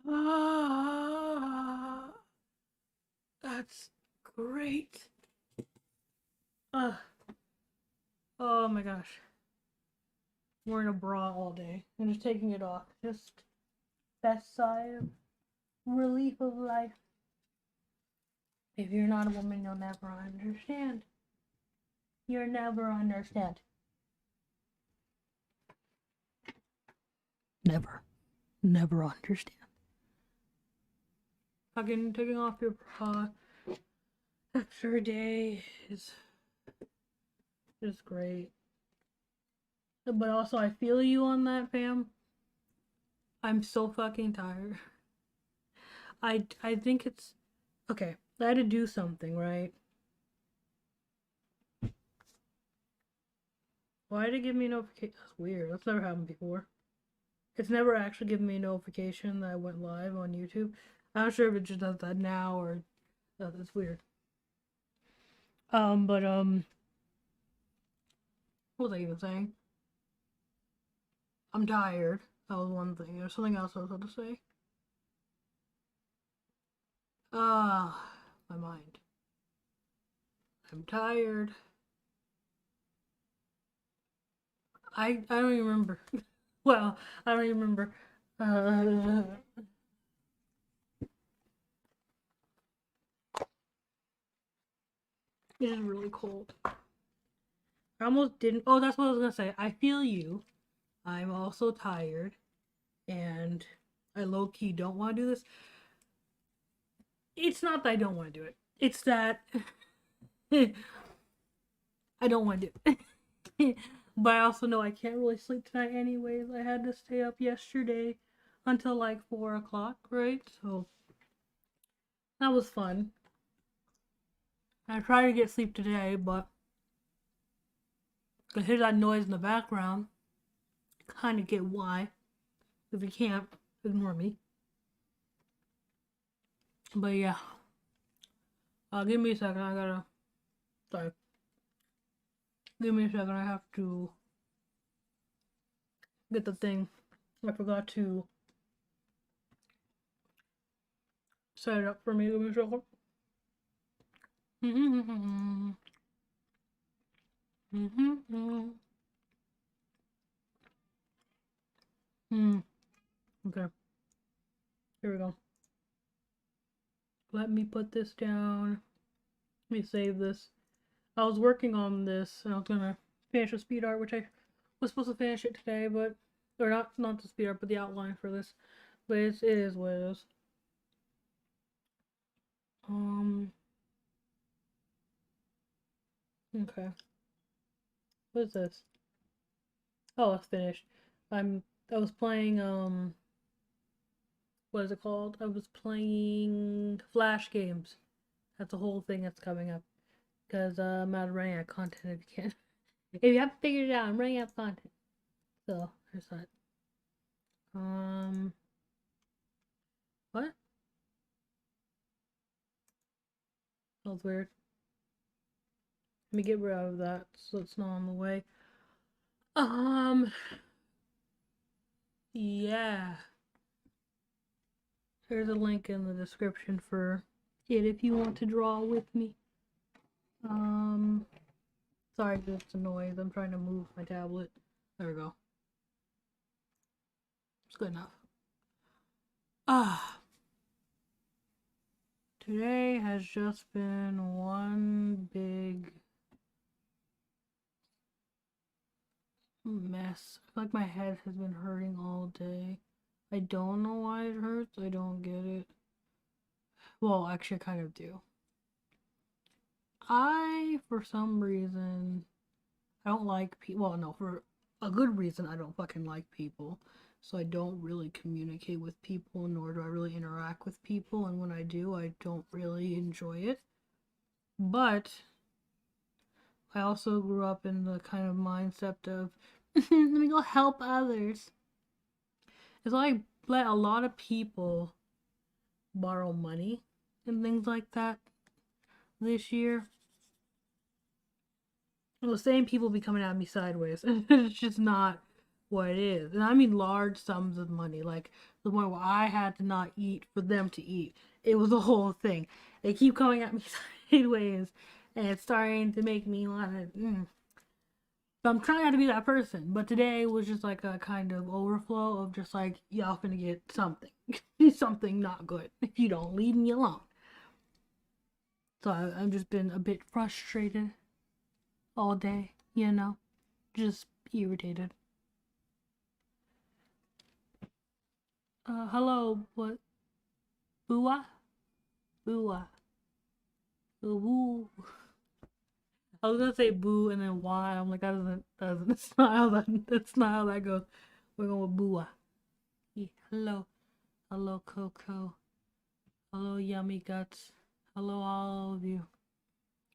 Ah, that's great. Uh, oh my gosh. I'm wearing a bra all day and just taking it off. Just best sigh of relief of life. If you're not a woman, you'll never understand. You'll never understand. Never. Never understand. Fucking taking off your bra after a day is just great. But also, I feel you on that, fam. I'm so fucking tired. I think it's okay. I had to do something, right? Why did it give me a notification? That's weird. That's never happened before. It's never actually given me a notification that I went live on YouTube. I'm not sure if it just does that now or that's weird. But what was I even saying? I'm tired. That was one thing. There's something else I was about to say. My mind. I'm tired. I don't even remember. Well, I don't even remember. It is really cold. I almost didn't. Oh, that's what I was gonna say. I feel you. I'm also tired, and I low key don't want to do this. It's not that I don't want to do it. It's that I don't want to do it. But I also know I can't really sleep tonight anyways. I had to stay up yesterday until like 4 o'clock, right? So that was fun. I tried to get sleep today, but I hear that noise in the background. Kind of get why. If you can't, ignore me. But yeah. Give me a second. I gotta. Sorry. Give me a second. I have to get the thing. I forgot to set it up for me. Give me a second. Okay. Here we go. Let me put this down. Let me save this. I was working on this and I was gonna finish a speed art, which I was supposed to finish it today, but or not the speed art, but the outline for this. But it is what it is. Okay. What is this? Oh, it's finished. I was playing what is it called? I was playing Flash games. That's a whole thing that's coming up. Because I'm out of running out of content if you can't. If you haven't figured it out, I'm running out of content. So, there's that. What? That was weird. Let me get rid of that so it's not on the way. Yeah. There's a link in the description for it if you want to draw with me. Sorry if it's a noise. I'm trying to move my tablet. There we go. It's good enough. Today has just been one big mess. I feel like my head has been hurting all day. I don't know why it hurts. I don't get it. Well, actually, I kind of do. For some reason, I don't like people. Well, no, for a good reason, I don't fucking like people. So I don't really communicate with people, nor do I really interact with people. And when I do, I don't really enjoy it. But I also grew up in the kind of mindset of, let me go help others. And so I let a lot of people borrow money and things like that this year. The same people be coming at me sideways. It's just not what it is. And I mean large sums of money, like the point where I had to not eat for them to eat. It was a whole thing. They keep coming at me sideways, and it's starting to make me want to. So I'm trying not to be that person, but today was just like a kind of overflow of just like, y'all finna get something. Something not good if you don't leave me alone. So I've just been a bit frustrated all day, just irritated. Hello, what? Booah? Booah. Boo. I was gonna say boo and then why. I'm like, that's not how that goes. We're going with booah. Yeah, hello. Hello, Coco. Hello, Yummy Guts. Hello, all of you.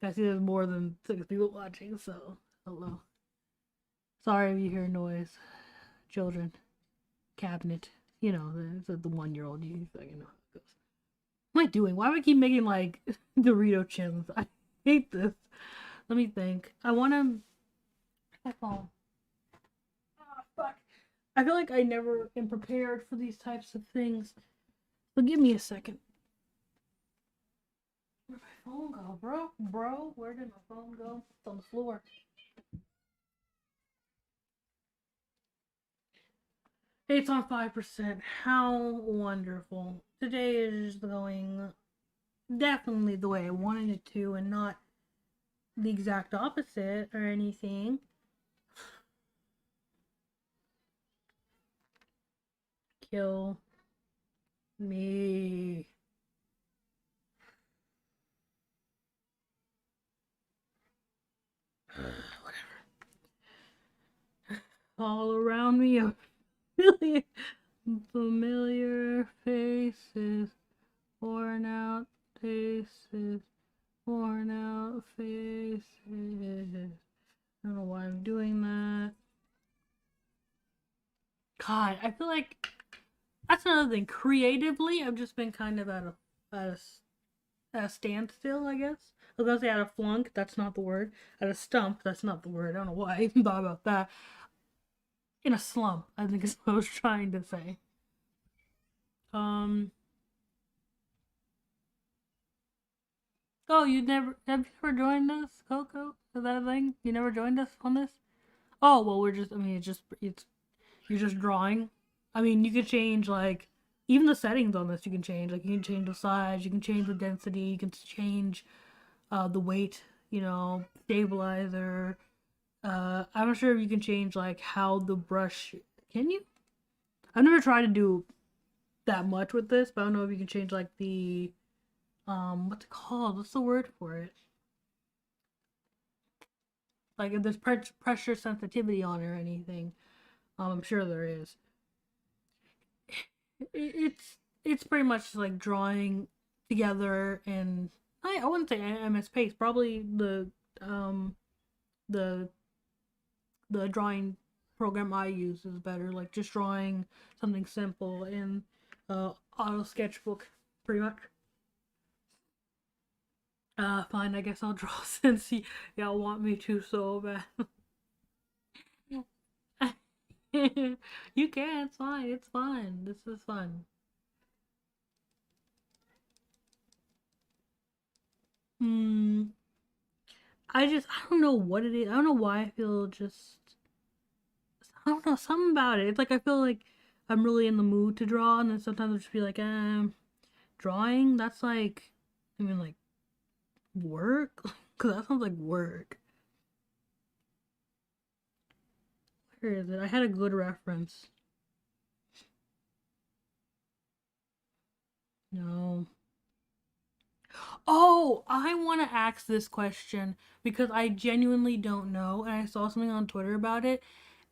I see there's more than 6 people watching, so hello. Sorry if you hear noise. Children. Cabinet. The 1-year-old. You fucking know how it goes. What am I doing? Why do I keep making, like, Dorito chins? I hate this. Let me think. I want to... My phone. Oh, fuck. I feel like I never am prepared for these types of things. So give me a second. Where'd my phone go, bro? Bro, where did my phone go? It's on the floor. It's on 5%. How wonderful. Today is going definitely the way I wanted it to and not the exact opposite or anything. Kill me. Whatever. All around me a million familiar faces, worn out faces, worn out faces. I don't know why I'm doing that. God, I feel like that's another thing. Creatively, I've just been kind of at a standstill, I guess. I was gonna say at a flunk, that's not the word. At a stump, that's not the word. I don't know why I even thought about that. In a slump, I think is what I was trying to say. Um. Oh, have you never joined us, Coco? Is that a thing? You never joined us on this? Oh well, it's you're just drawing. I mean, you could change like even the settings on this. You can change like you can change the size, you can change the density, you can change the weight. Stabilizer. I'm not sure if you can change like how the brush. Can you? I've never tried to do that much with this, but I don't know if you can change like the what's it called? What's the word for it? Like if there's pressure sensitivity on it or anything. I'm sure there is. It's pretty much like drawing together, and I wouldn't say MS Paste. Probably um the the drawing program I use is better. Like just drawing something simple in Auto Sketchbook, pretty much. Fine. I guess I'll draw since y'all want me to so bad. You can. It's fine. It's fine. This is fun. Hmm. I don't know what it is. I don't know why I feel just. I don't know, something about it. It's like I feel like I'm really in the mood to draw, and then sometimes I'll just be like, drawing? That's like, like work? Because that sounds like work. Where is it? I had a good reference. No. Oh, I want to ask this question because I genuinely don't know, and I saw something on Twitter about it,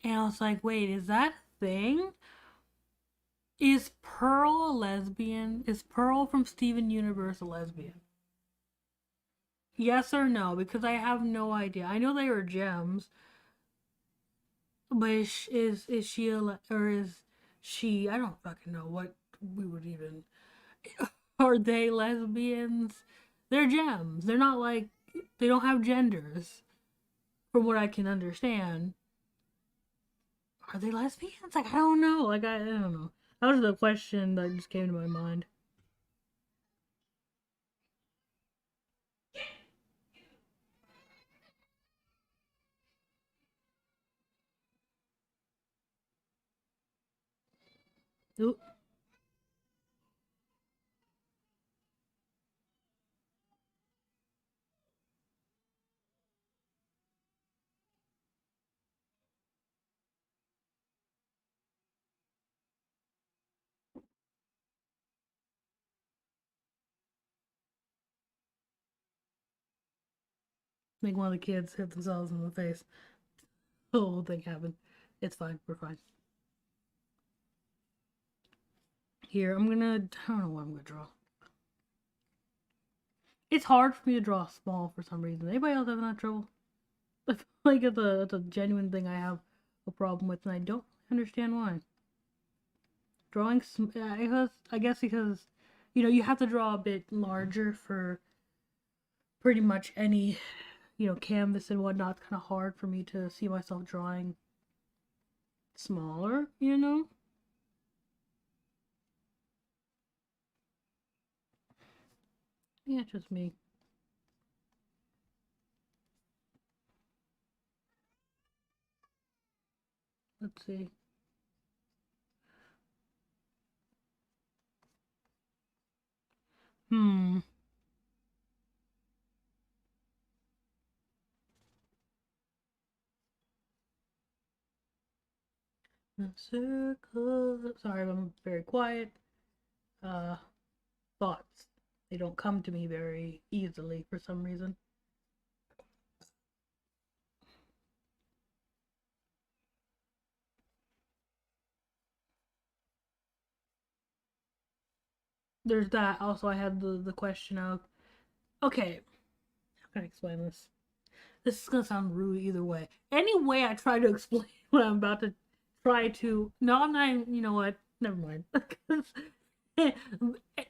and I was like, wait, is that a thing? Is Pearl a lesbian? Is Pearl from Steven Universe a lesbian? Yes or no? Because I have no idea. I know they were gems, but is she or is she? I don't fucking know what we would even. Are they lesbians? They're gems. They're not like they don't have genders, from what I can understand. Are they lesbians? Like I don't know. Like I don't know. That was the question that just came to my mind. Ooh. Make one of the kids hit themselves in the face. The whole thing happened. It's fine. We're fine. Here, I don't know what I'm gonna draw. It's hard for me to draw small for some reason. Anybody else having that trouble? I feel like it's a genuine thing I have a problem with, and I don't understand why. Drawing, I guess because, you have to draw a bit larger for pretty much any, canvas and whatnot. It's kind of hard for me to see myself drawing smaller, Yeah, just me. Let's see. Hmm. A circle. Sorry, I'm very quiet. Thoughts. They don't come to me very easily for some reason. There's that. Also, I had the question of, okay, how can I explain this? This is gonna sound rude either way. Any way I try to explain what I'm about to try to, no, I'm not. You know what? Never mind.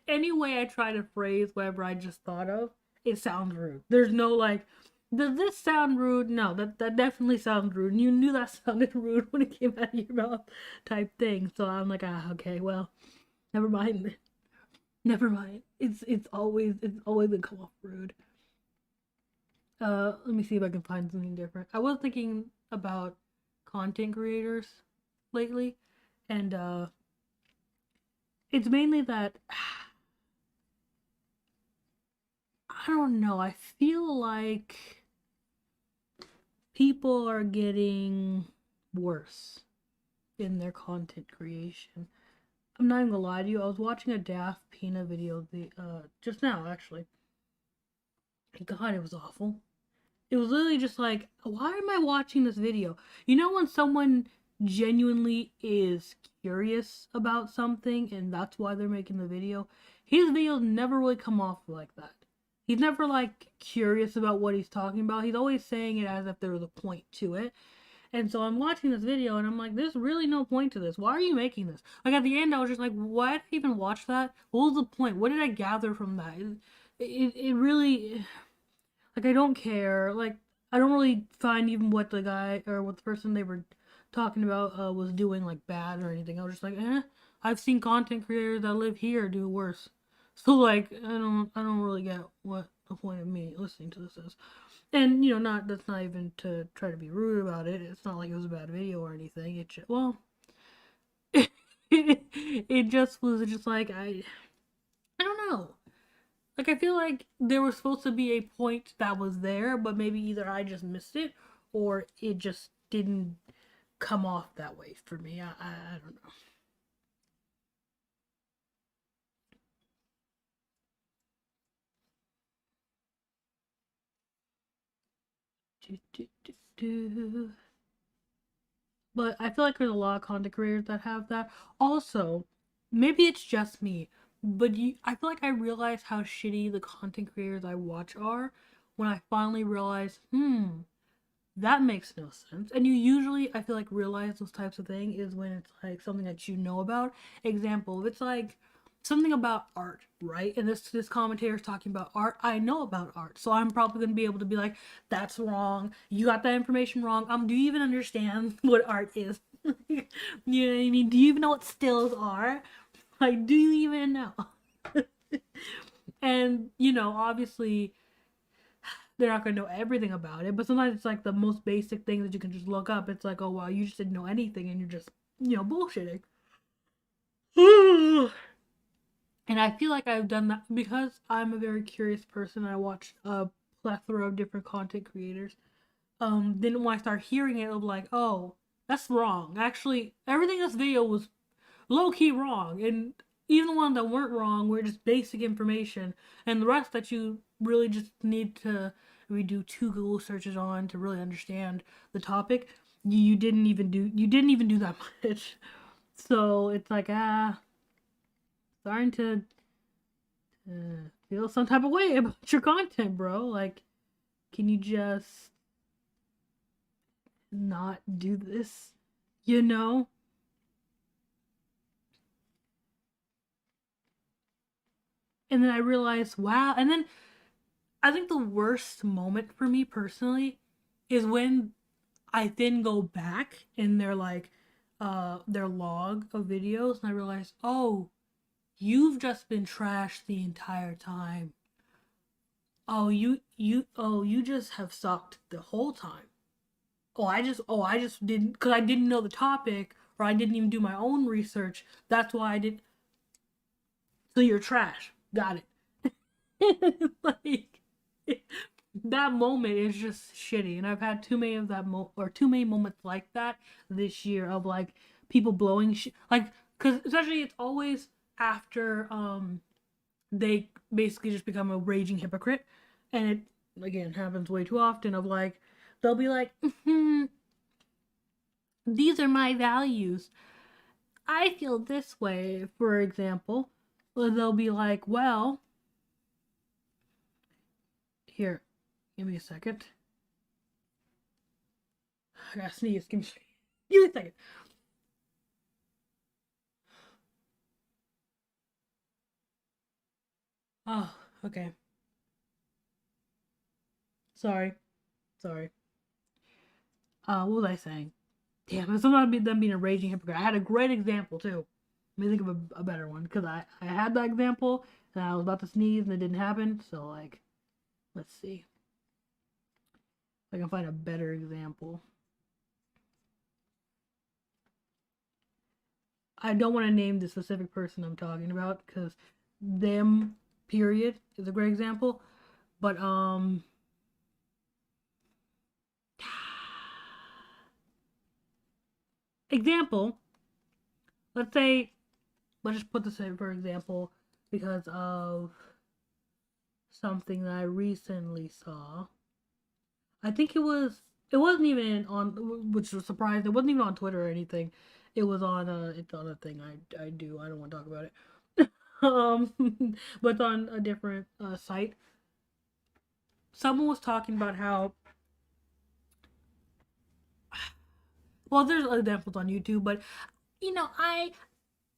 Any way I try to phrase whatever I just thought of, it sounds rude. There's no like, does this sound rude? No, that definitely sounds rude. And you knew that sounded rude when it came out of your mouth, type thing. So I'm like, okay, well, never mind. Never mind. It's always gonna come off rude. Let me see if I can find something different. I was thinking about content creators lately, and it's mainly that I don't know. I feel like people are getting worse in their content creation. I'm not even gonna lie to you. I was watching a Daft Pina video just now actually. God, it was awful. It was literally just like, why am I watching this video? You know when someone genuinely is curious about something and that's why they're making the video? His videos never really come off like that. He's never like curious about what he's talking about. He's always saying it as if there was a point to it. And so I'm watching this video and I'm like, there's really no point to this. Why are you making this? Like at the end, I was just like, why did I even watch that? What was the point? What did I gather from that? It really, like, I don't care. Like, I don't really find even what the guy or what the person they were talking about was doing like bad or anything. I was just like, I've seen content creators that live here do worse. So like, I don't really get what the point of me listening to this is. And not that's not even to try to be rude about it. It's not like it was a bad video or anything. It just, well, it just was just like I don't know. Like I feel like there was supposed to be a point that was there, but maybe either I just missed it or it just didn't come off that way for me. I don't know. Do, do, do, do. But I feel like there's a lot of content creators that have that. Also, maybe it's just me, but I feel like I realize how shitty the content creators I watch are when I finally realize, that makes no sense. And you usually, I feel like, realize those types of things is when it's like something that you know about. Example, if it's like something about art, right? And this commentator is talking about art. I know about art, so I'm probably gonna be able to be like, "That's wrong. You got that information wrong. Do you even understand what art is?" You know what I mean? Do you even know what stills are? Like, do you even know? And, you know, obviously, they're not going to know everything about it, but sometimes it's like the most basic thing that you can just look up. It's like, oh, wow, you just didn't know anything and you're just, you know, bullshitting. And I feel like I've done that because I'm a very curious person. I watch a plethora of different content creators. Then when I start hearing it, I'm like, oh, that's wrong. Actually, everything in this video was low key wrong, and even the ones that weren't wrong were just basic information, and the rest that you really just need to redo 2 Google searches on to really understand the topic. You didn't even do that much. So it's like starting to feel some type of way about your content, bro. Like, can you just not do this? You know? And then I realized, wow. And then I think the worst moment for me personally is when I then go back in their like their log of videos and I realize, oh, you've just been trashed the entire time. Oh, you just have sucked the whole time. I just didn't, because I didn't know the topic or I didn't even do my own research. That's why I did. So you're trash. Got it. Like, that moment is just shitty, and I've had too many of that too many moments like that this year of like people blowing like, because especially it's always after they basically just become a raging hypocrite, and it again happens way too often of like they'll be like, these are my values. I feel this way, for example. Or they'll be like, well, here, give me a second. I gotta sneeze. Give me a second. Oh, okay. Sorry. Sorry. What was I saying? Damn, it's not them being a raging hypocrite. I had a great example too. Let me think of a better one because I had that example and I was about to sneeze and it didn't happen. So like, let's see if I can find a better example. I don't want to name the specific person I'm talking about because them period is a great example. But example, let's say, let's just put this in for example because of something that I recently saw. I think it wasn't even on, which was surprised. It wasn't even on Twitter or anything. It was on it's on a thing I do. I don't want to talk about it. But it's on a different site. Someone was talking about how, well, there's examples on YouTube, but you know, I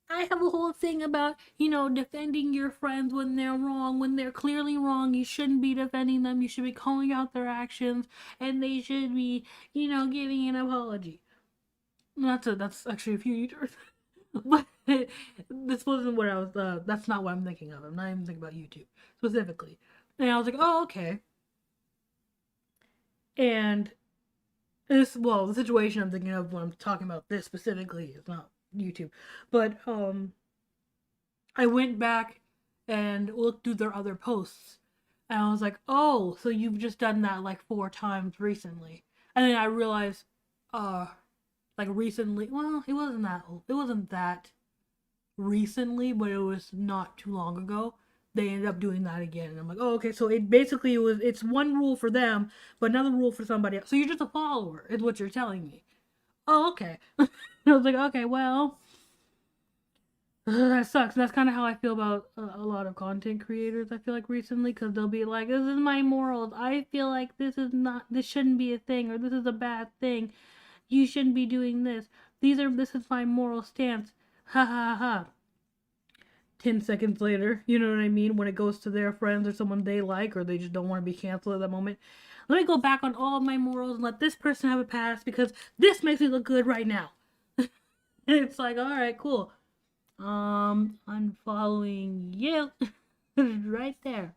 have a whole thing about, you know, defending your friends when they're wrong. When they're clearly wrong, you shouldn't be defending them. You should be calling out their actions, and they should be, you know, giving an apology. That's actually a few YouTubers, but this wasn't what I was. That's not what I'm thinking of. I'm not even thinking about YouTube specifically. And I was like, oh, okay. And the situation I'm thinking of when I'm talking about this specifically is not YouTube, but I went back and looked through their other posts, and I was like, oh, so you've just done that like 4 times recently. And then I realized, like recently, well, it wasn't that recently, but it was not too long ago. They ended up doing that again, and I'm like, oh, okay. So it's one rule for them, but another rule for somebody else. So you're just a follower, is what you're telling me. Oh, okay. I was like, okay, well, that sucks. That's kind of how I feel about a lot of content creators. I feel like recently, because they'll be like, "This is my morals. I feel like this shouldn't be a thing, or this is a bad thing. You shouldn't be doing this. This is my moral stance." Ha ha ha. 10 seconds later, you know what I mean? When it goes to their friends or someone they like, or they just don't want to be canceled at that moment. Let me go back on all of my morals and let this person have a pass because this makes me look good right now. it's like, all right, cool. Unfollowing you right there.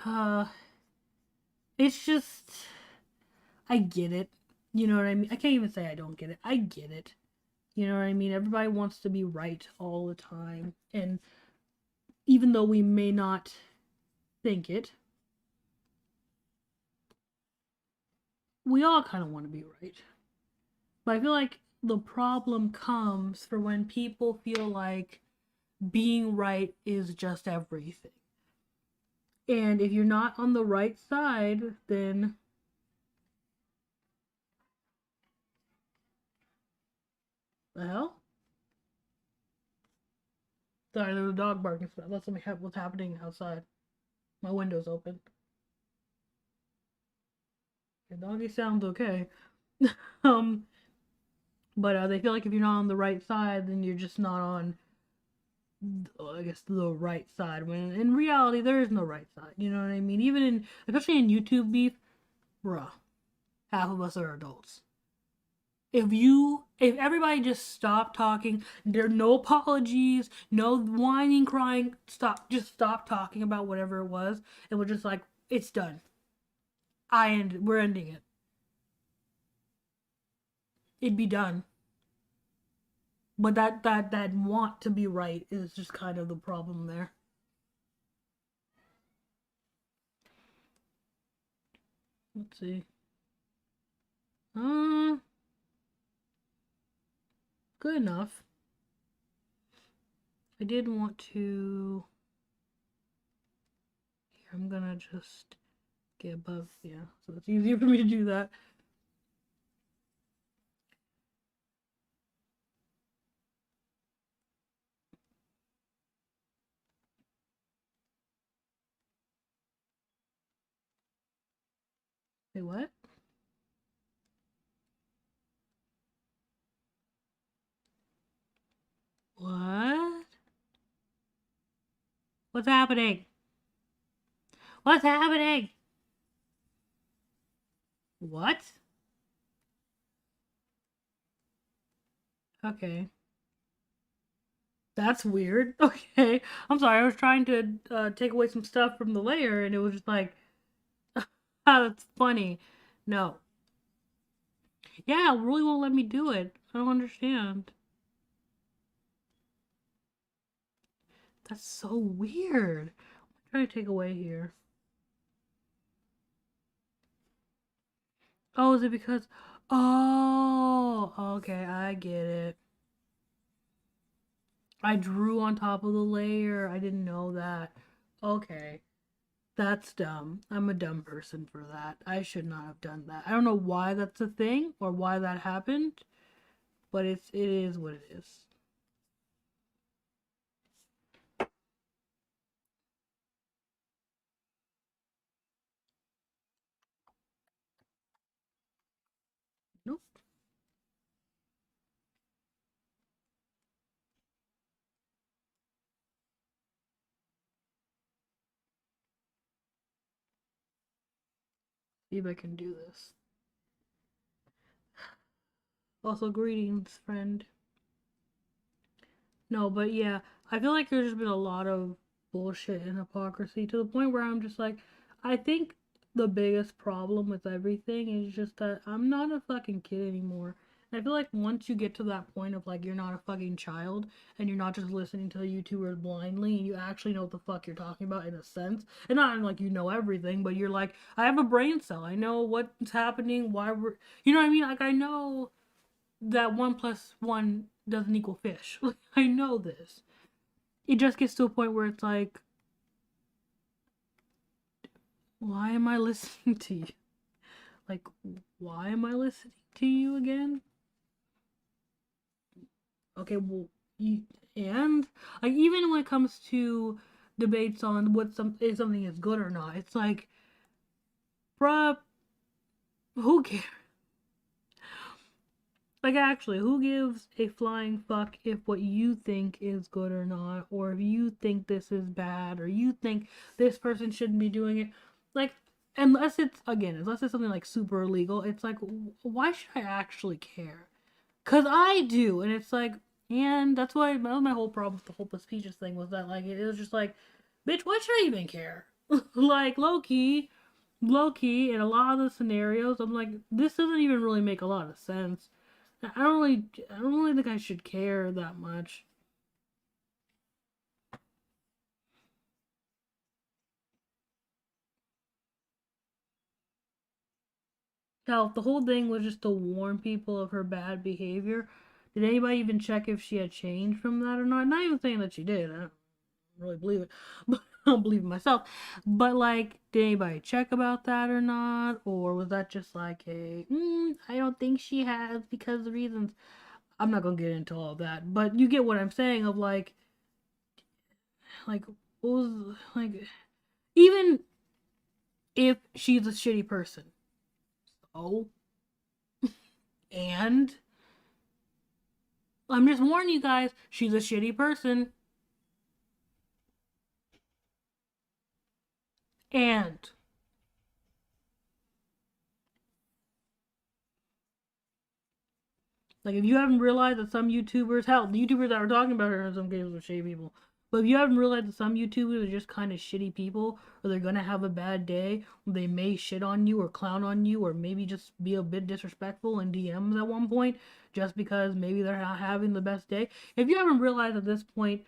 Uh, it's just, I get it. You know what I mean? I can't even say I don't get it. I get it. You know what I mean? Everybody wants to be right all the time. And even though we may not think it, we all kind of want to be right. But I feel like the problem comes for when people feel like being right is just everything. And if you're not on the right side, then the hell? Sorry, there was a dog barking. So let's let me have what's happening outside. My window's open. The doggy sounds okay. um, but they feel like if you're not on the right side, then you're just not on, I guess, the right side. When in reality, there is no right side. You know what I mean? Even in, especially in YouTube beef, bruh, half of us are adults. If everybody just stopped talking, there are no apologies, no whining, crying, just stop talking about whatever it was, and we're just like, it's done. We're ending it. It'd be done. But that want to be right is just kind of the problem there. Let's see. Uh, Good enough. I did want to. Here, I'm gonna just get above. Yeah, so it's easier for me to do that. Wait, what? What? What's happening? What's happening? What? Okay. That's weird. Okay. I'm sorry. I was trying to take away some stuff from the layer and it was just like, ah, that's funny. No. Yeah, it really won't let me do it. I don't understand. That's so weird. I'm trying to take away here. Oh, is it because. Oh, okay. I get it. I drew on top of the layer. I didn't know that. Okay. That's dumb. I'm a dumb person for that. I should not have done that. I don't know why that's a thing or why that happened, but it is what it is. Nope. See if I can do this. Also, greetings, friend. No, but yeah, I feel like there's just been a lot of bullshit and hypocrisy to the point where I'm just like, I think the biggest problem with everything is just that I'm not a fucking kid anymore. And I feel like once you get to that point of like you're not a fucking child and you're not just listening to the YouTubers blindly and you actually know what the fuck you're talking about in a sense, and not like you know everything, but you're like, I have a brain cell. I know what's happening, why we're, you know what I mean? Like I know that 1 plus 1 doesn't equal fish. Like, I know this. It just gets to a point where it's like, why am I listening to you? Like, why am I listening to you again? Okay, well, and like even when it comes to debates on if something is good or not, it's like, bruh, who cares? Like, actually, who gives a flying fuck if what you think is good or not, or if you think this is bad, or you think this person shouldn't be doing it? Like, unless it's something like super illegal, it's like, why should I actually care? Cause I do, and it's like, and that's why my whole problem with the whole prestigious thing was that like it was just like, bitch, why should I even care? Like low key, in a lot of the scenarios, I'm like, this doesn't even really make a lot of sense. I don't really think I should care that much. Now, if the whole thing was just to warn people of her bad behavior, did anybody even check if she had changed from that or not? Not even saying that she did. I don't really believe it, but I don't believe it myself. But like, did anybody check about that or not, or was that just like a I don't think she has because of reasons. I'm not gonna get into all that, but you get what I'm saying. Of like, what was like, even if she's a shitty person, oh, and I'm just warning you guys, she's a shitty person. And like, if you haven't realized that some YouTubers, hell, the YouTubers that are talking about her in some cases are shitty people. But if you haven't realized that some YouTubers are just kind of shitty people, or they're gonna have a bad day, they may shit on you or clown on you, or maybe just be a bit disrespectful in DMs at one point, just because maybe they're not having the best day. If you haven't realized at this point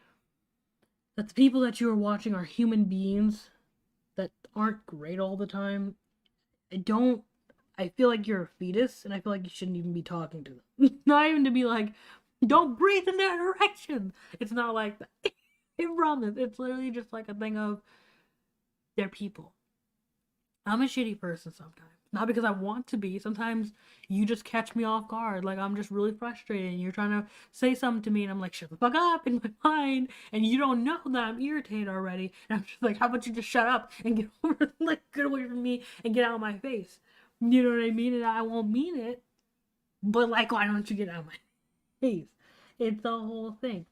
that the people that you are watching are human beings that aren't great all the time, I don't. I feel like you're a fetus, and I feel like you shouldn't even be talking to them. Not even to be like, don't breathe in that direction. It's not like that. I promise. It's literally just like a thing of they're people. I'm a shitty person sometimes. Not because I want to be. Sometimes you just catch me off guard. Like I'm just really frustrated and you're trying to say something to me and I'm like, shut the fuck up in my mind. And you don't know that I'm irritated already. And I'm just like, how about you just shut up and get over, like, get away from me and get out of my face. You know what I mean? And I won't mean it. But like, why don't you get out of my face? It's the whole thing.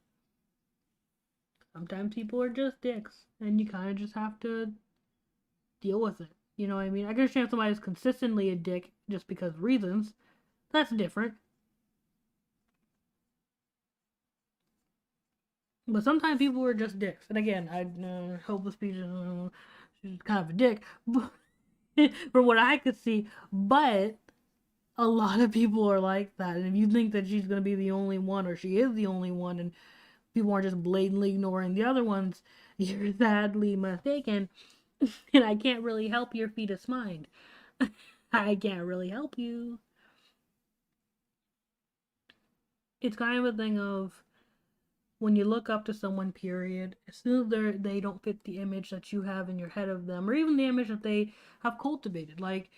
Sometimes people are just dicks. And you kind of just have to deal with it. You know what I mean? I can understand somebody who's consistently a dick just because of reasons. That's different. But sometimes people are just dicks. And again, I hope the speech she's kind of a dick from what I could see. But a lot of people are like that. And if you think that she's going to be the only one or she is the only one and people are just blatantly ignoring the other ones, you're sadly mistaken. And I can't really help your fetus mind. I can't really help you. It's kind of a thing of when you look up to someone, period, as soon as they don't fit the image that you have in your head of them, or even the image that they have cultivated, like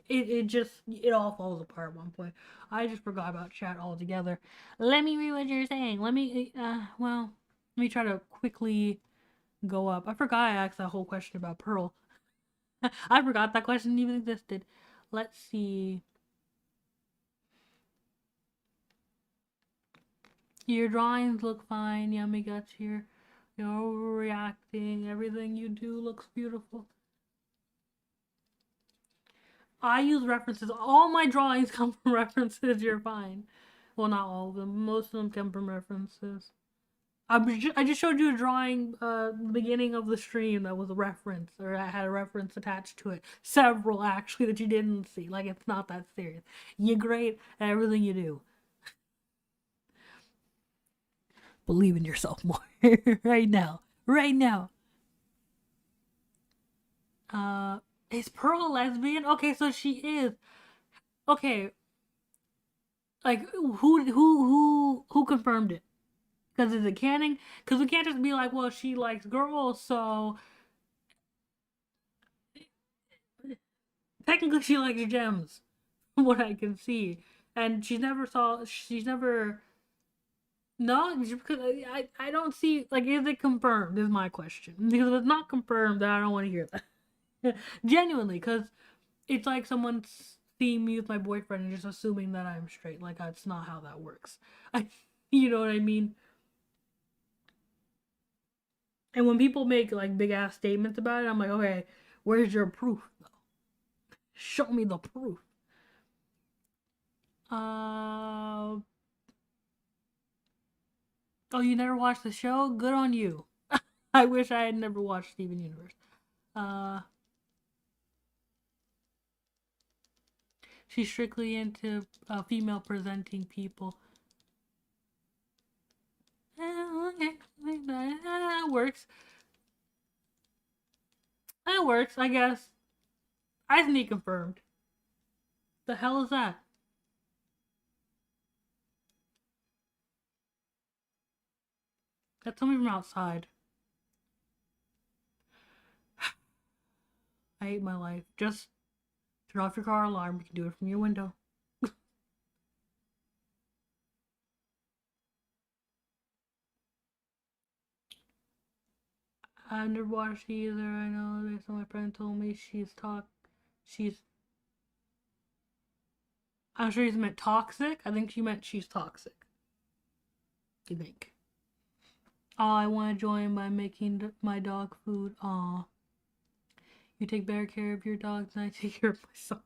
it just it all falls apart at one point. I just forgot about chat altogether. Let me read what you're saying. Let me try to quickly go up. I forgot I asked that whole question about Pearl. I forgot that question even existed. Let's see. Your drawings look fine. Yummy guts here. You're overreacting. Everything you do looks beautiful. I use references. All my drawings come from references. You're fine. Well, not all of them. Most of them come from references. I just showed you a drawing the beginning of the stream that was a reference, or I had a reference attached to it. Several, actually, that you didn't see. Like, it's not that serious. You're great at everything you do. Believe in yourself more. Right now. Right now. Uh, is Pearl a lesbian? Okay, so she is. Okay, like who confirmed it? Because is it canon? Because we can't just be like, well, she likes girls, so technically she likes gems, from what I can see. And she's never. No, because I don't see, like, is it confirmed? Is my question. Because if it's not confirmed, then I don't want to hear that. Genuinely, because it's like someone seeing me with my boyfriend and just assuming that I'm straight. Like, that's not how that works. You know what I mean? And when people make like big ass statements about it, I'm like, okay, where's your proof though? Show me the proof. Uh oh, you never watched the show? Good on you. I wish I had never watched Steven Universe. Uh she's strictly into female presenting people. That works. That works, I guess. I need confirmed. The hell is that? That's something from outside. I hate my life. Just turn off your car alarm. You can do it from your window. I've never watched either. I know based on my friend told me she's I'm sure he's meant toxic. I think she meant she's toxic. You think? Oh, I want to join by making my dog food. Aw. You take better care of your dogs than I take care of myself.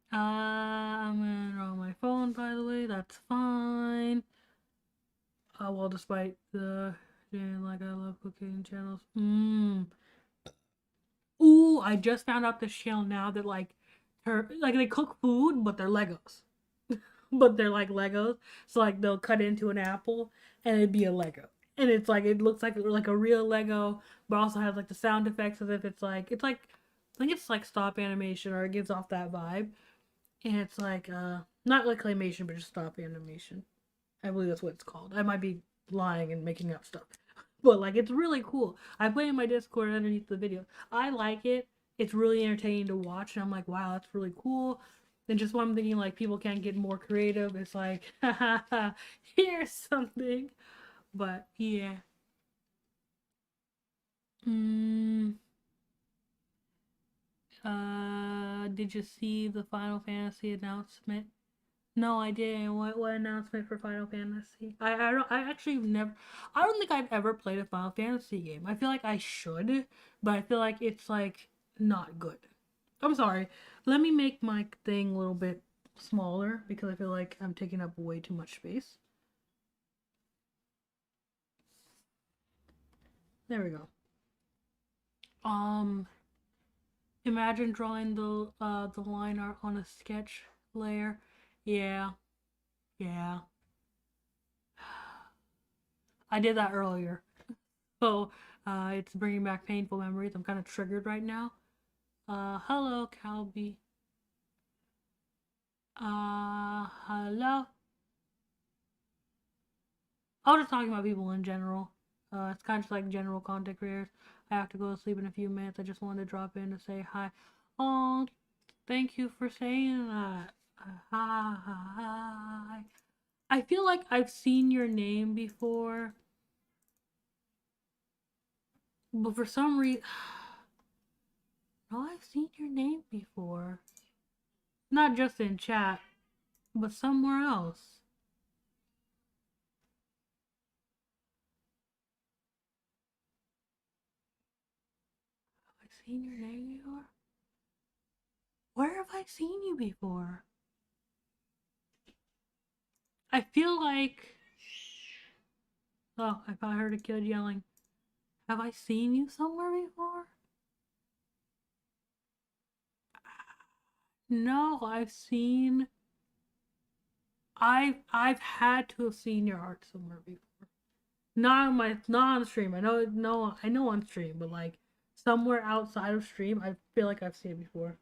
I'm gonna draw my phone, by the way. That's fine. Well, despite the like I love cooking channels. Ooh, I just found out this channel now that like they cook food, but they're Legos. But they're like Legos. So like they'll cut into an apple and it'd be a Lego. And it's like it looks like a real Lego, but also has like the sound effects as if it's like I think it's like stop animation or it gives off that vibe. And it's like not like claymation but just stop animation. I believe that's what it's called. I might be lying and making up stuff. But like it's really cool. I play in my Discord underneath the video. I like it. It's really entertaining to watch and I'm like, wow, that's really cool. Then just when I'm thinking like people can't get more creative, it's like, here's something. But yeah. Mm, did you see the Final Fantasy announcement? No, I didn't. What announcement for Final Fantasy? I actually never I don't think I've ever played a Final Fantasy game. I feel like I should, but I feel like it's like not good. I'm sorry. Let me make my thing a little bit smaller because I feel like I'm taking up way too much space. There we go. Um Imagine drawing the line art on a sketch layer. Yeah. Yeah. I did that earlier. So, it's bringing back painful memories. I'm kind of triggered right now. Hello, Calby. Hello. I was just talking about people in general. It's kind of just like general content creators. I have to go to sleep in a few minutes. I just wanted to drop in to say hi. Oh, thank you for saying that. Hi. I feel like I've seen your name before, but for some reason, no, I've seen your name before. Not just in chat, but somewhere else. Have I seen your name before? Where have I seen you before? I feel like. Oh, I thought I heard a kid yelling. Have I seen you somewhere before? No, I've had to have seen your art somewhere before. Not on stream. I know on stream, but like somewhere outside of stream, I feel like I've seen it before.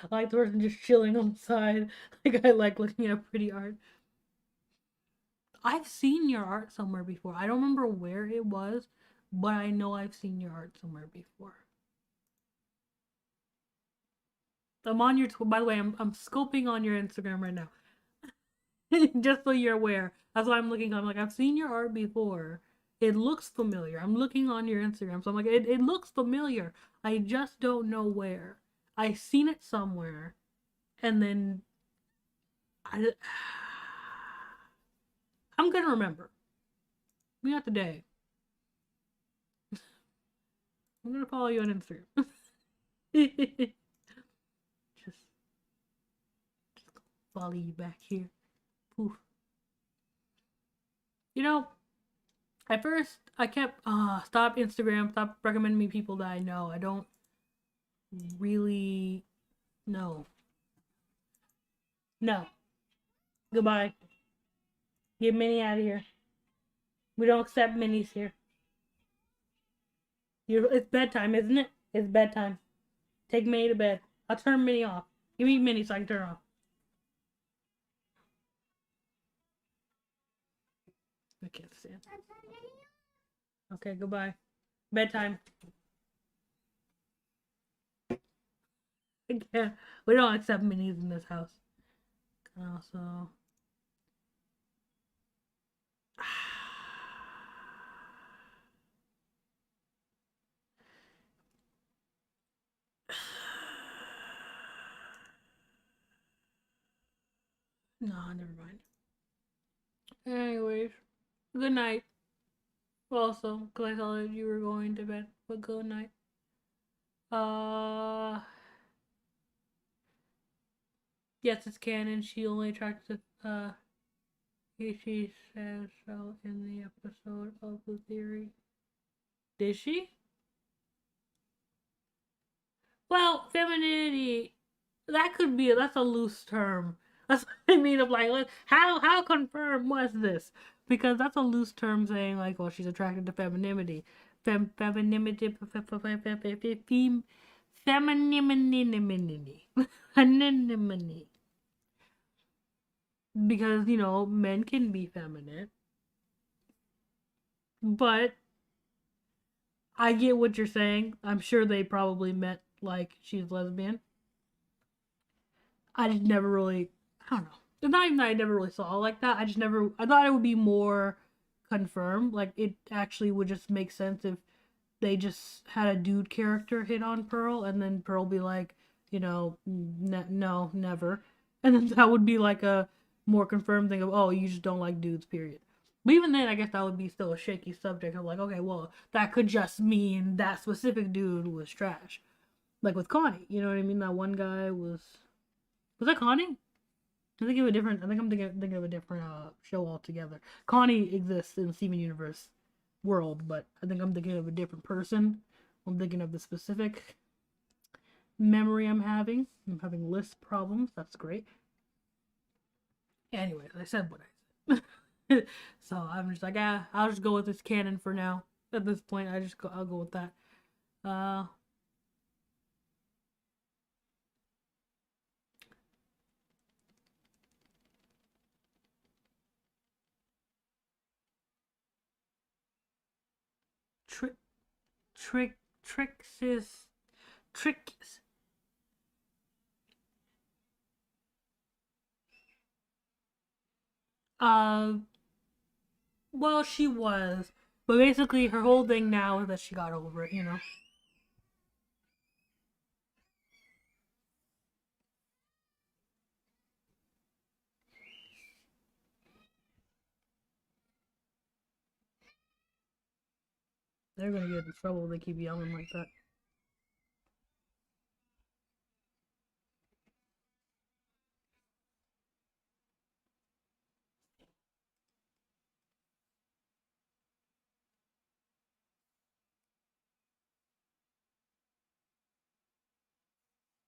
Like the person just chilling on the side. Like I like looking at pretty art. I've seen your art somewhere before. I don't remember where it was, but I know I've seen your art somewhere before. I'm on your. By the way, I'm scoping on your Instagram right now, just so you're aware. That's why I'm looking. I'm like I've seen your art before. It looks familiar. I'm looking on your Instagram, so I'm like it looks familiar. I just don't know where. I seen it somewhere, and then I I'm gonna remember. We got the day. I'm gonna follow you on Instagram. just, just follow you back here. Poof. You know, at first I kept stop Instagram, stop recommending me people that I know. I don't really know. No. Goodbye. Get Minnie out of here. We don't accept minis here. It's bedtime, isn't it? It's bedtime. Take Minnie to bed. I'll turn Minnie off. Give me Minnie so I can turn her off. I can't stand. Okay, goodbye. Bedtime. Yeah, we don't accept minis in this house. Also, no, never mind. Anyways, good night. Also, because I saw that you were going to bed, but good night. Yes, it's canon. She only attracts she says so in the episode of the theory. Did she? Well, femininity, that could be, that's a loose term. That's what I mean of like, how confirmed was this? Because that's a loose term saying like, well, she's attracted to femininity. Femininity, femininity. Anonymity. Because, you know, men can be feminine. But I get what you're saying. I'm sure they probably meant like she's lesbian. I just never really, I don't know. It's not even that I never really saw it like that. I thought it would be more confirmed. Like, it actually would just make sense if they just had a dude character hit on Pearl and then Pearl be like, you know, no, never. And then that would be like a more confirmed thing of, oh, you just don't like dudes, period. But even then, I guess that would be still a shaky subject of like, okay, well, that could just mean that specific dude was trash. Like with Connie, you know what I mean? That one guy was that Connie? I think of a different. I think I'm thinking of a different show altogether. Connie exists in the Steven Universe world, but I think I'm thinking of a different person. I'm thinking of the specific memory I'm having. I'm having list problems. That's great. Anyways, I said what I said. So I'm just like, I'll just go with this canon for now. At this point, I'll go with that. Uh, trick, tricks is tricks. Uh, well, she was, but basically her whole thing now is that she got over it. You know. They're gonna get in trouble if they keep yelling like that.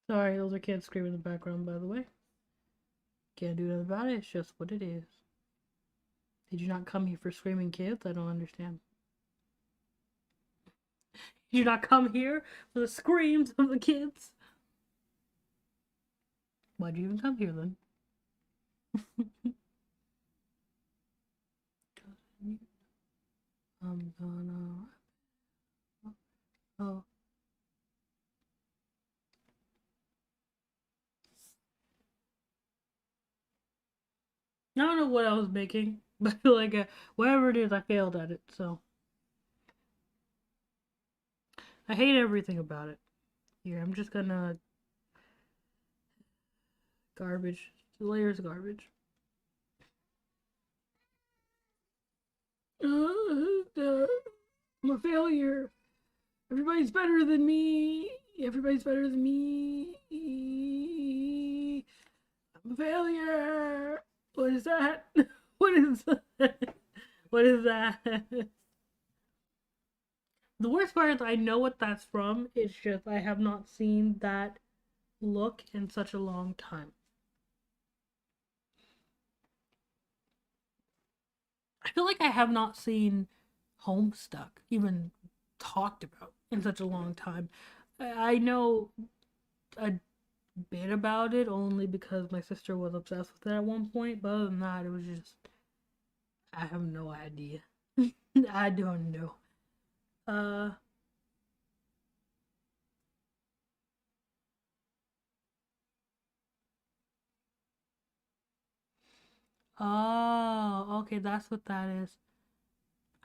Sorry, those are kids screaming in the background, by the way. Can't do nothing about it, it's just what it is. Did you not come here for screaming kids? I don't understand. Did you not come here for the screams of the kids? Why'd you even come here then? I'm gonna. Oh. I don't know what I was making, but like whatever it is, I failed at it. So I hate everything about it. Here, I'm just gonna garbage. The layers garbage. I'm a failure. Everybody's better than me. Everybody's better than me. I'm a failure. What is that? What is that? What is that? The worst part is I know what that's from. It's just I have not seen that look in such a long time. I feel like I have not seen Homestuck even talked about in such a long time. I know a bit about it only because my sister was obsessed with it at one point, but other than that, it was just I have no idea. I don't know. Uh oh, okay, that's what that is.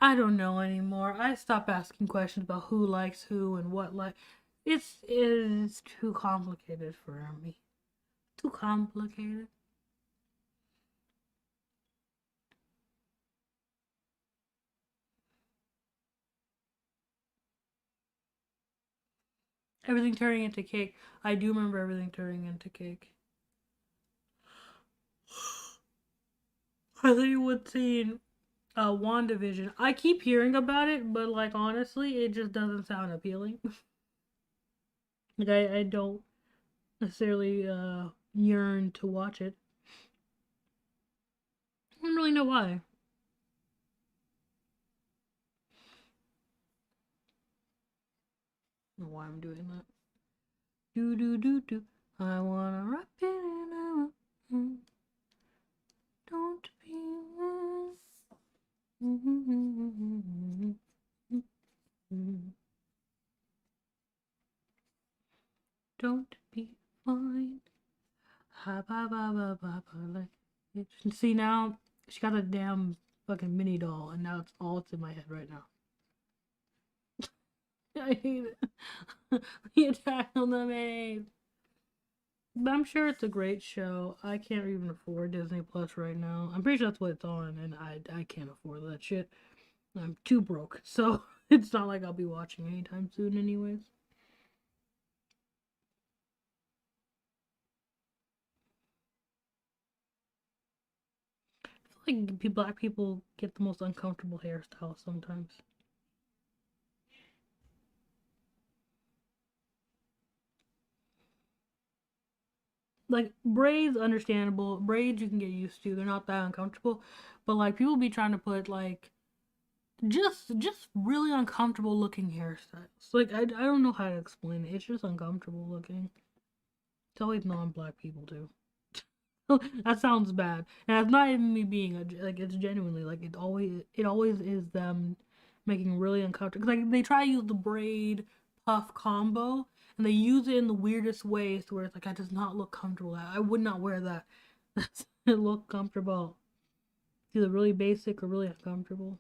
I don't know anymore. I stopped asking questions about who likes who and what like. It's too complicated for me. Too complicated. Everything turning into cake. I do remember everything turning into cake. I think would seen WandaVision. I keep hearing about it, but like honestly, it just doesn't sound appealing. Like I don't necessarily yearn to watch it. I don't really know why. I don't know why I'm doing that. Do do do do. I wanna wrap it in a don't be don't be fine. Ha ba ba ba ba ba like see now she got a damn fucking mini doll and now it's in my head right now. I hate it. The attack on the maid. But I'm sure it's a great show. I can't even afford Disney Plus right now. I'm pretty sure that's what it's on, and I can't afford that shit. I'm too broke, so it's not like I'll be watching anytime soon, anyways. I feel like black people get the most uncomfortable hairstyles sometimes. Like braids, understandable. Braids you can get used to. They're not that uncomfortable. But like people be trying to put like just really uncomfortable looking hairstyles. Like I don't know how to explain it. It's just uncomfortable looking. It's always non-black people too. That sounds bad, and it's not even me being like it's genuinely like it always is them making really uncomfortable. Like they try to use the braid puff combo, and they use it in the weirdest ways to where it's like I does not look comfortable. I would not wear that. It look comfortable. It's either really basic or really uncomfortable.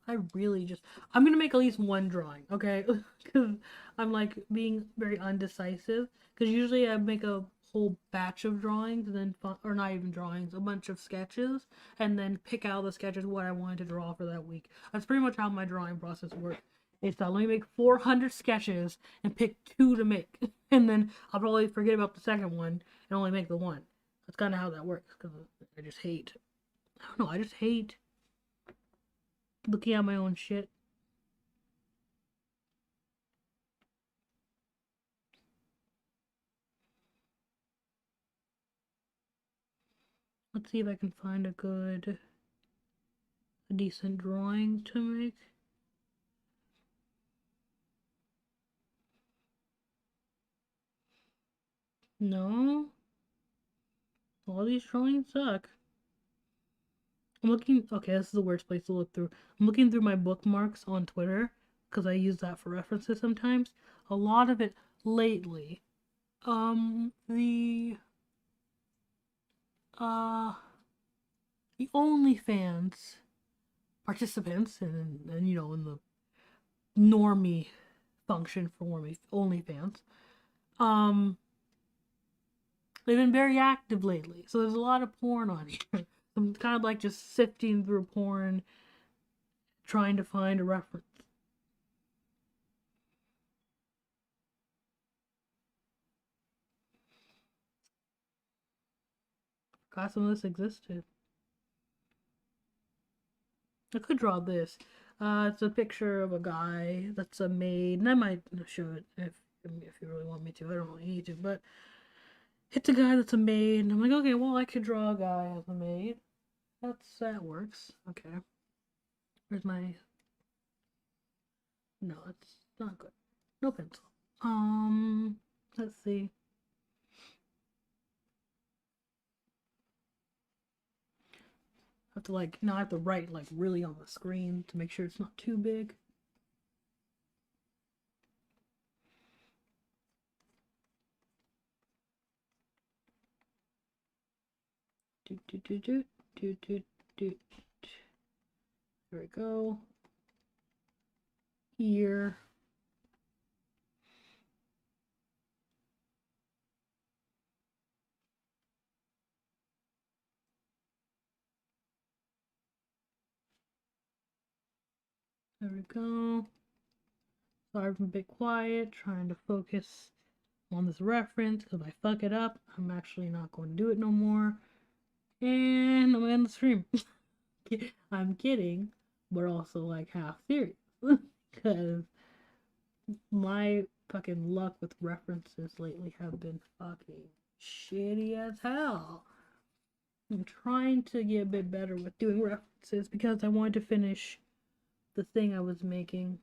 I really just I'm gonna make at least one drawing, okay? Because I'm like being very undecisive. Because usually I make a whole batch of drawings and then or not even drawings, a bunch of sketches, and then pick out the sketches what I wanted to draw for that week. That's pretty much how my drawing process works. It's that let me make 400 sketches and pick two to make, and then I'll probably forget about the second one and only make the one. That's kind of how that works. Because I just hate. I don't know. I just hate looking at my own shit. Let's see if I can find a decent drawing to make. No, all these drawings suck. I'm looking, okay, this is the worst place to look through. I'm looking through my bookmarks on Twitter because I use that for references sometimes. A lot of it lately. Uh, the OnlyFans participants and you know in the normie function for OnlyFans. Um, They've been very active lately, so there's a lot of porn on here. I'm kind of like just sifting through porn, trying to find a reference. Forgot some of this existed. I could draw this. It's a picture of a guy that's a maid, and I might show it if you really want me to. I don't really need to, but it's a guy that's a maid, and I'm like, okay, well, I could draw a guy as a maid. That works. Okay. Where's my... No, it's not good. No pencil. Let's see. I have to I have to write really on the screen to make sure it's not too big. There we go. Here. There we go. Sorry I'm a bit quiet, trying to focus on this reference, because if I fuck it up, I'm actually not going to do it no more. And I'm gonna end the stream. I'm kidding, but also half serious. Because my fucking luck with references lately have been fucking shitty as hell. I'm trying to get a bit better with doing references because I wanted to finish the thing I was making.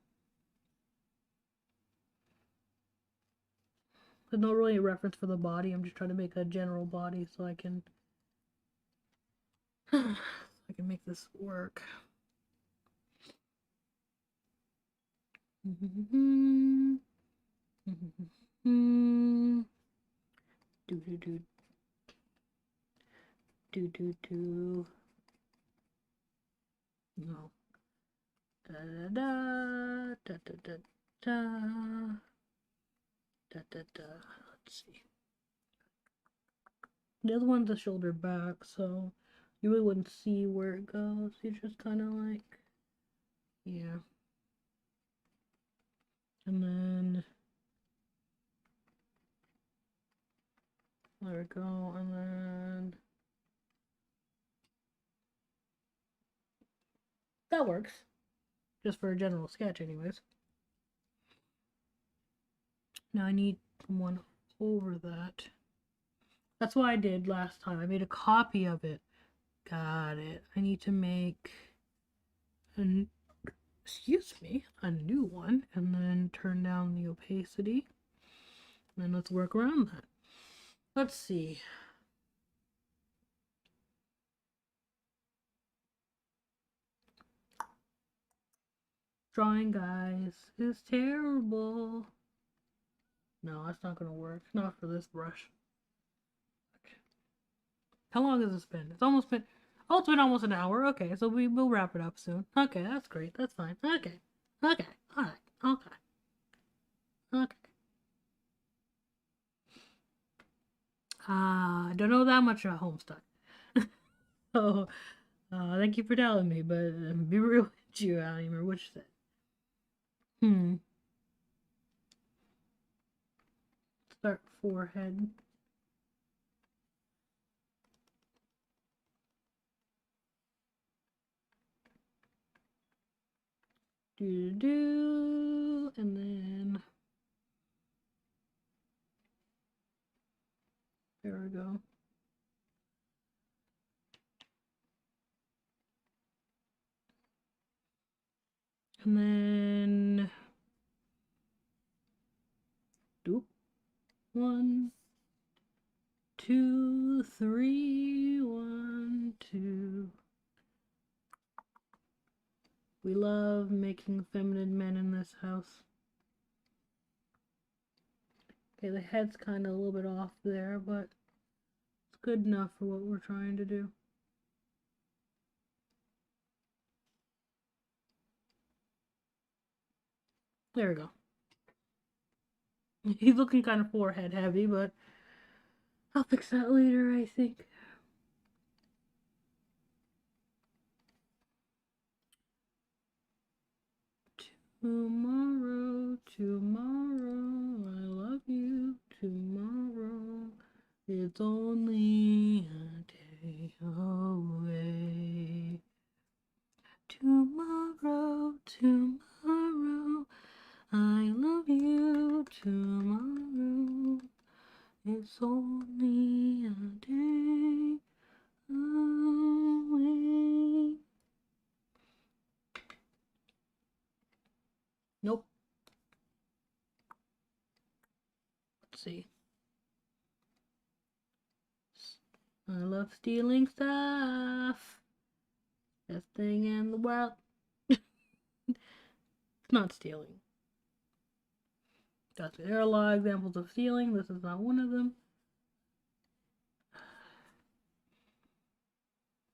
There's not really a reference for the body. I'm just trying to make a general body so I can make this work. Do. No. Da da da da da da da da da. Let's see. The other one's the shoulder back, so you really wouldn't see where it goes. You just kind of yeah. And then there we go, and then that works. Just for a general sketch, anyways. Now I need one over that. That's what I did last time. I made a copy of it. Got it. I need to make a new one, and then turn down the opacity. And then let's work around that. Let's see. Drawing, guys, is terrible. No, that's not gonna work. Not for this brush. Okay. How long has this been? It's almost been... Oh, it's been almost an hour. Okay, so we'll wrap it up soon. Okay, that's great. That's fine. Okay. Okay. Alright. Okay. Okay. I don't know that much about Homestuck. So, thank you for telling me, but be real with you, I don't even remember what you said. Start forehead. And then there we go. And then do 1, 2, 3, 1, 2. We love making feminine men in this house. Okay, the head's kind of a little bit off there, but it's good enough for what we're trying to do. There we go. He's looking kind of forehead heavy, but I'll fix that later, I think. Tomorrow, tomorrow, I love you. Tomorrow, it's only a day away. Tomorrow, tomorrow, I love you. Tomorrow, it's only a day away. Nope. Let's see. I love stealing stuff. Best thing in the world. It's not stealing. There are a lot of examples of stealing. This is not one of them.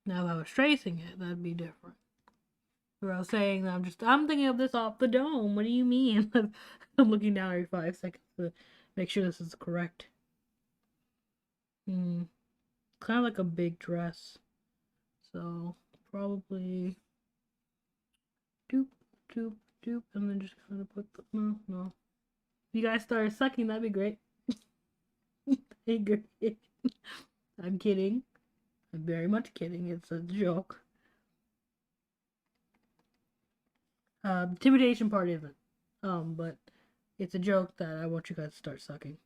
Now, if I was tracing it, that'd be different. Or I was saying that I'm thinking of this off the dome. What do you mean? I'm looking down every 5 seconds to make sure this is correct. Kind of like a big dress. So, probably doop, doop, doop, and then just kind of put the, no. If you guys started sucking, that'd be great. I'm kidding. I'm very much kidding. It's a joke. Intimidation part isn't. But it's a joke that I want you guys to start sucking.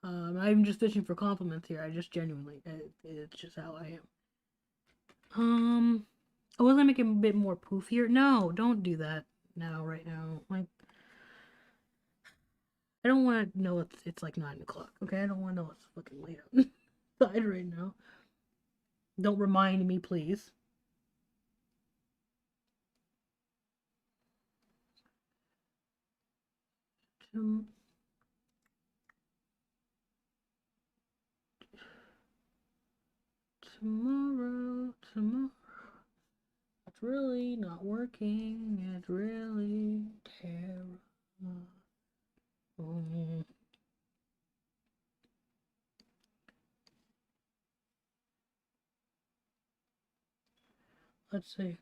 I'm just fishing for compliments here. I just genuinely, it's just how I am. I was gonna make it a bit more poofier. No, don't do that now, right now. Like, I don't want to know it's like 9 o'clock. Okay, I don't want to know it's fucking late outside right now. Don't remind me, please. Tomorrow. It's really not working. It's really terrible. Let's see.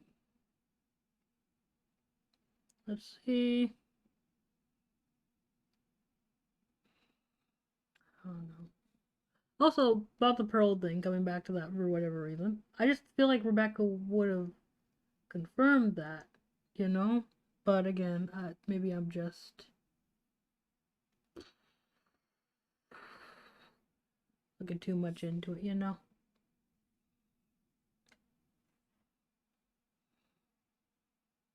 Oh no. Also, about the pearl thing, coming back to that for whatever reason, I just feel like Rebecca would have confirmed that, you know? But again, maybe I'm just looking too much into it, you know?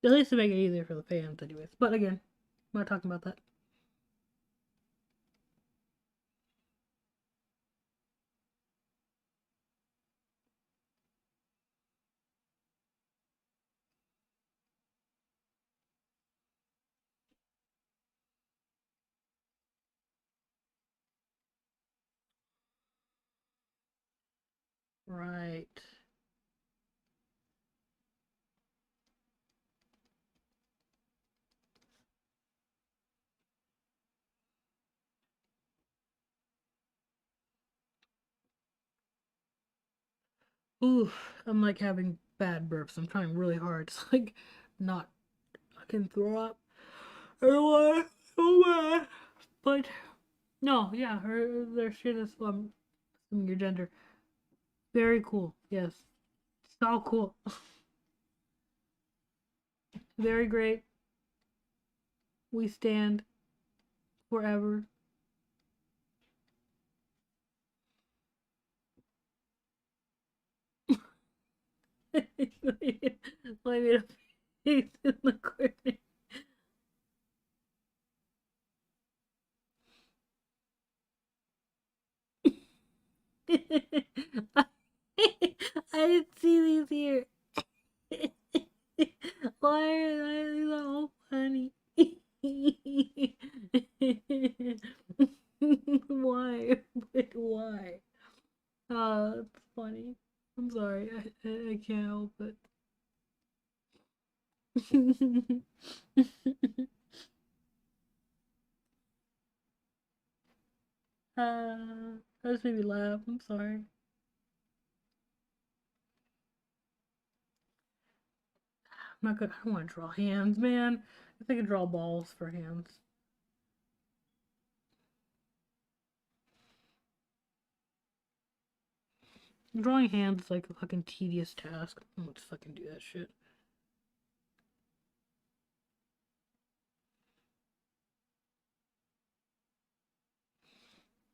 At least to make it easier for the fans, anyways. But again, I'm not talking about that. Right. Ooh, I'm like having bad burps. I'm trying really hard. It's like not. I can throw up. Oh my. But no, yeah, their shit is assuming your gender. Very cool. Yes, so cool. Very great. We stand forever. Let me a face in the corner. I didn't see these here. Why are they so funny? Why? But why? Oh, it's funny. I'm sorry. I can't help it. That just made me laugh. I'm sorry. I'm not good. I don't want to draw hands, man. I think I can draw balls for hands. Drawing hands is like a fucking tedious task. Let's fucking do that shit.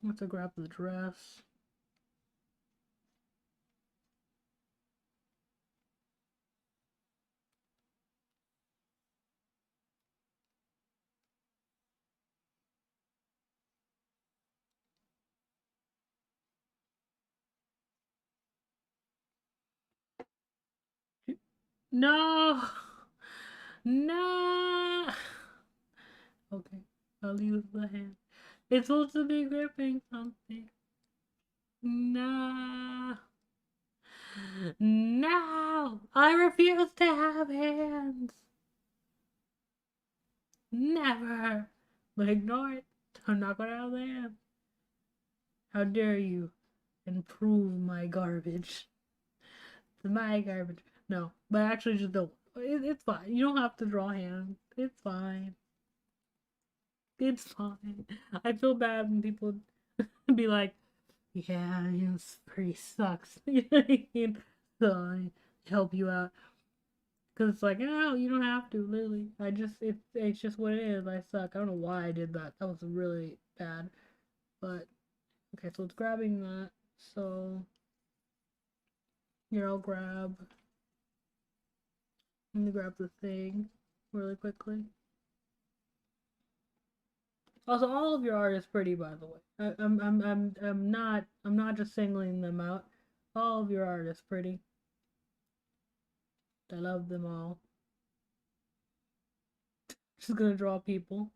Let's grab the dress. No! No! Okay, I'll use the hand. It's supposed to be gripping something. No! No! I refuse to have hands! Never! But ignore it. I'm not gonna have hands. How dare you improve my garbage? It's my garbage. No, but actually just don't. It's fine. You don't have to draw hands. It's fine. It's fine. I feel bad when people be like, yeah, this pretty sucks. You know what I mean? So I help you out. Cause it's like, no, you don't have to, literally. It's just what it is. I suck. I don't know why I did that. That was really bad. But, okay, so it's grabbing that. So, here, let me grab the thing really quickly. Also, all of your art is pretty, by the way. I'm not just singling them out. All of your art is pretty. I love them all. Just gonna draw people.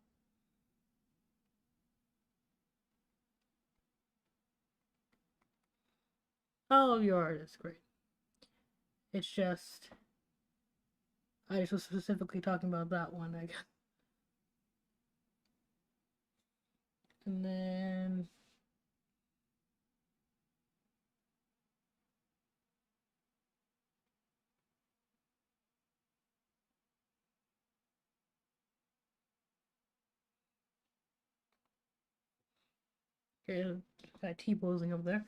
All of your art is great. It's just, I just was specifically talking about that one, I guess. And then okay, got T-posing up there.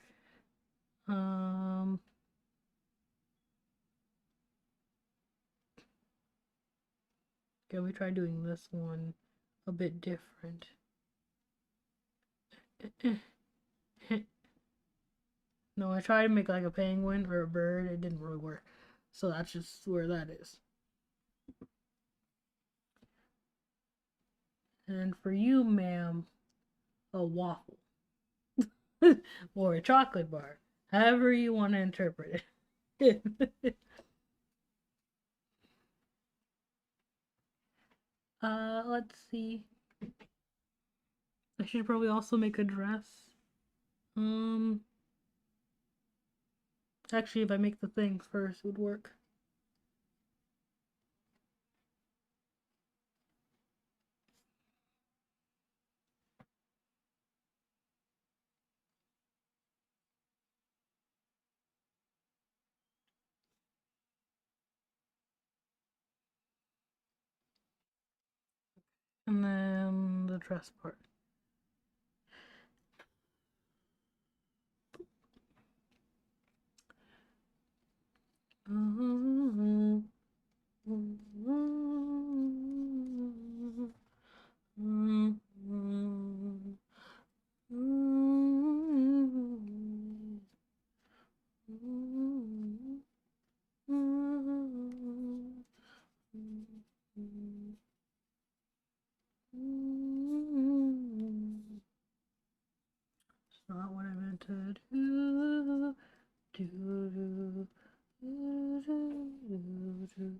Okay, we try doing this one a bit different. No, I tried to make like a penguin or a bird. It didn't really work. So that's just where that is. And for you, ma'am, a waffle. Or a chocolate bar. However you want to interpret it. Let's see. I should probably also make a dress. Actually, if I make the things first, it would work. And then the dress part. It's not what I meant to do. Do do do do do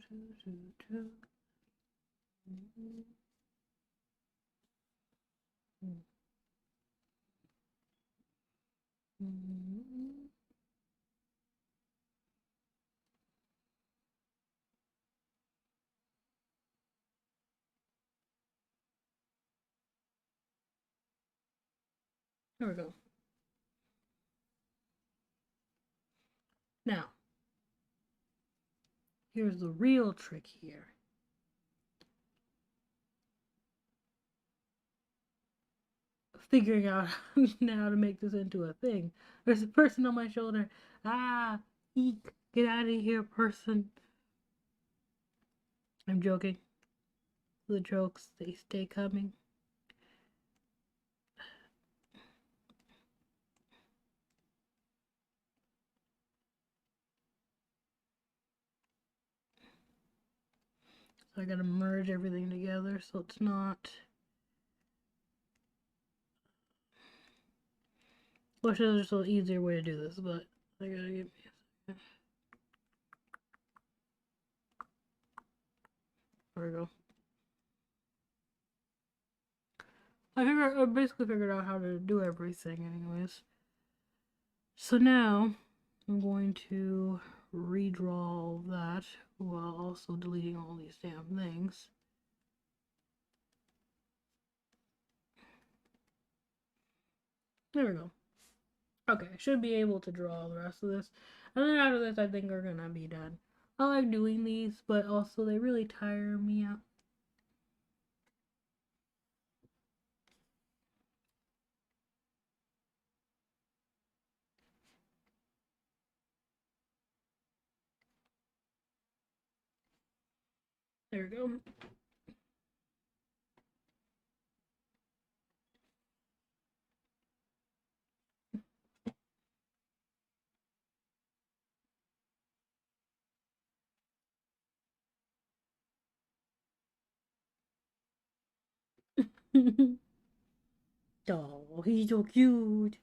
do do do do. There we go. Now, here's the real trick here. Figuring out how to make this into a thing. There's a person on my shoulder. Ah, eek, get out of here, person. I'm joking. The jokes, they stay coming. So I gotta merge everything together so it's not. Wish there was just an easier way to do this, but I gotta get me a second. There we go. I basically figured out how to do everything anyways. So now I'm going to redraw all that while also deleting all these damn things. There we go. Okay, I should be able to draw the rest of this. And then after this, I think we're gonna be done. I like doing these, but also they really tire me out. There we go. Oh, he's so cute.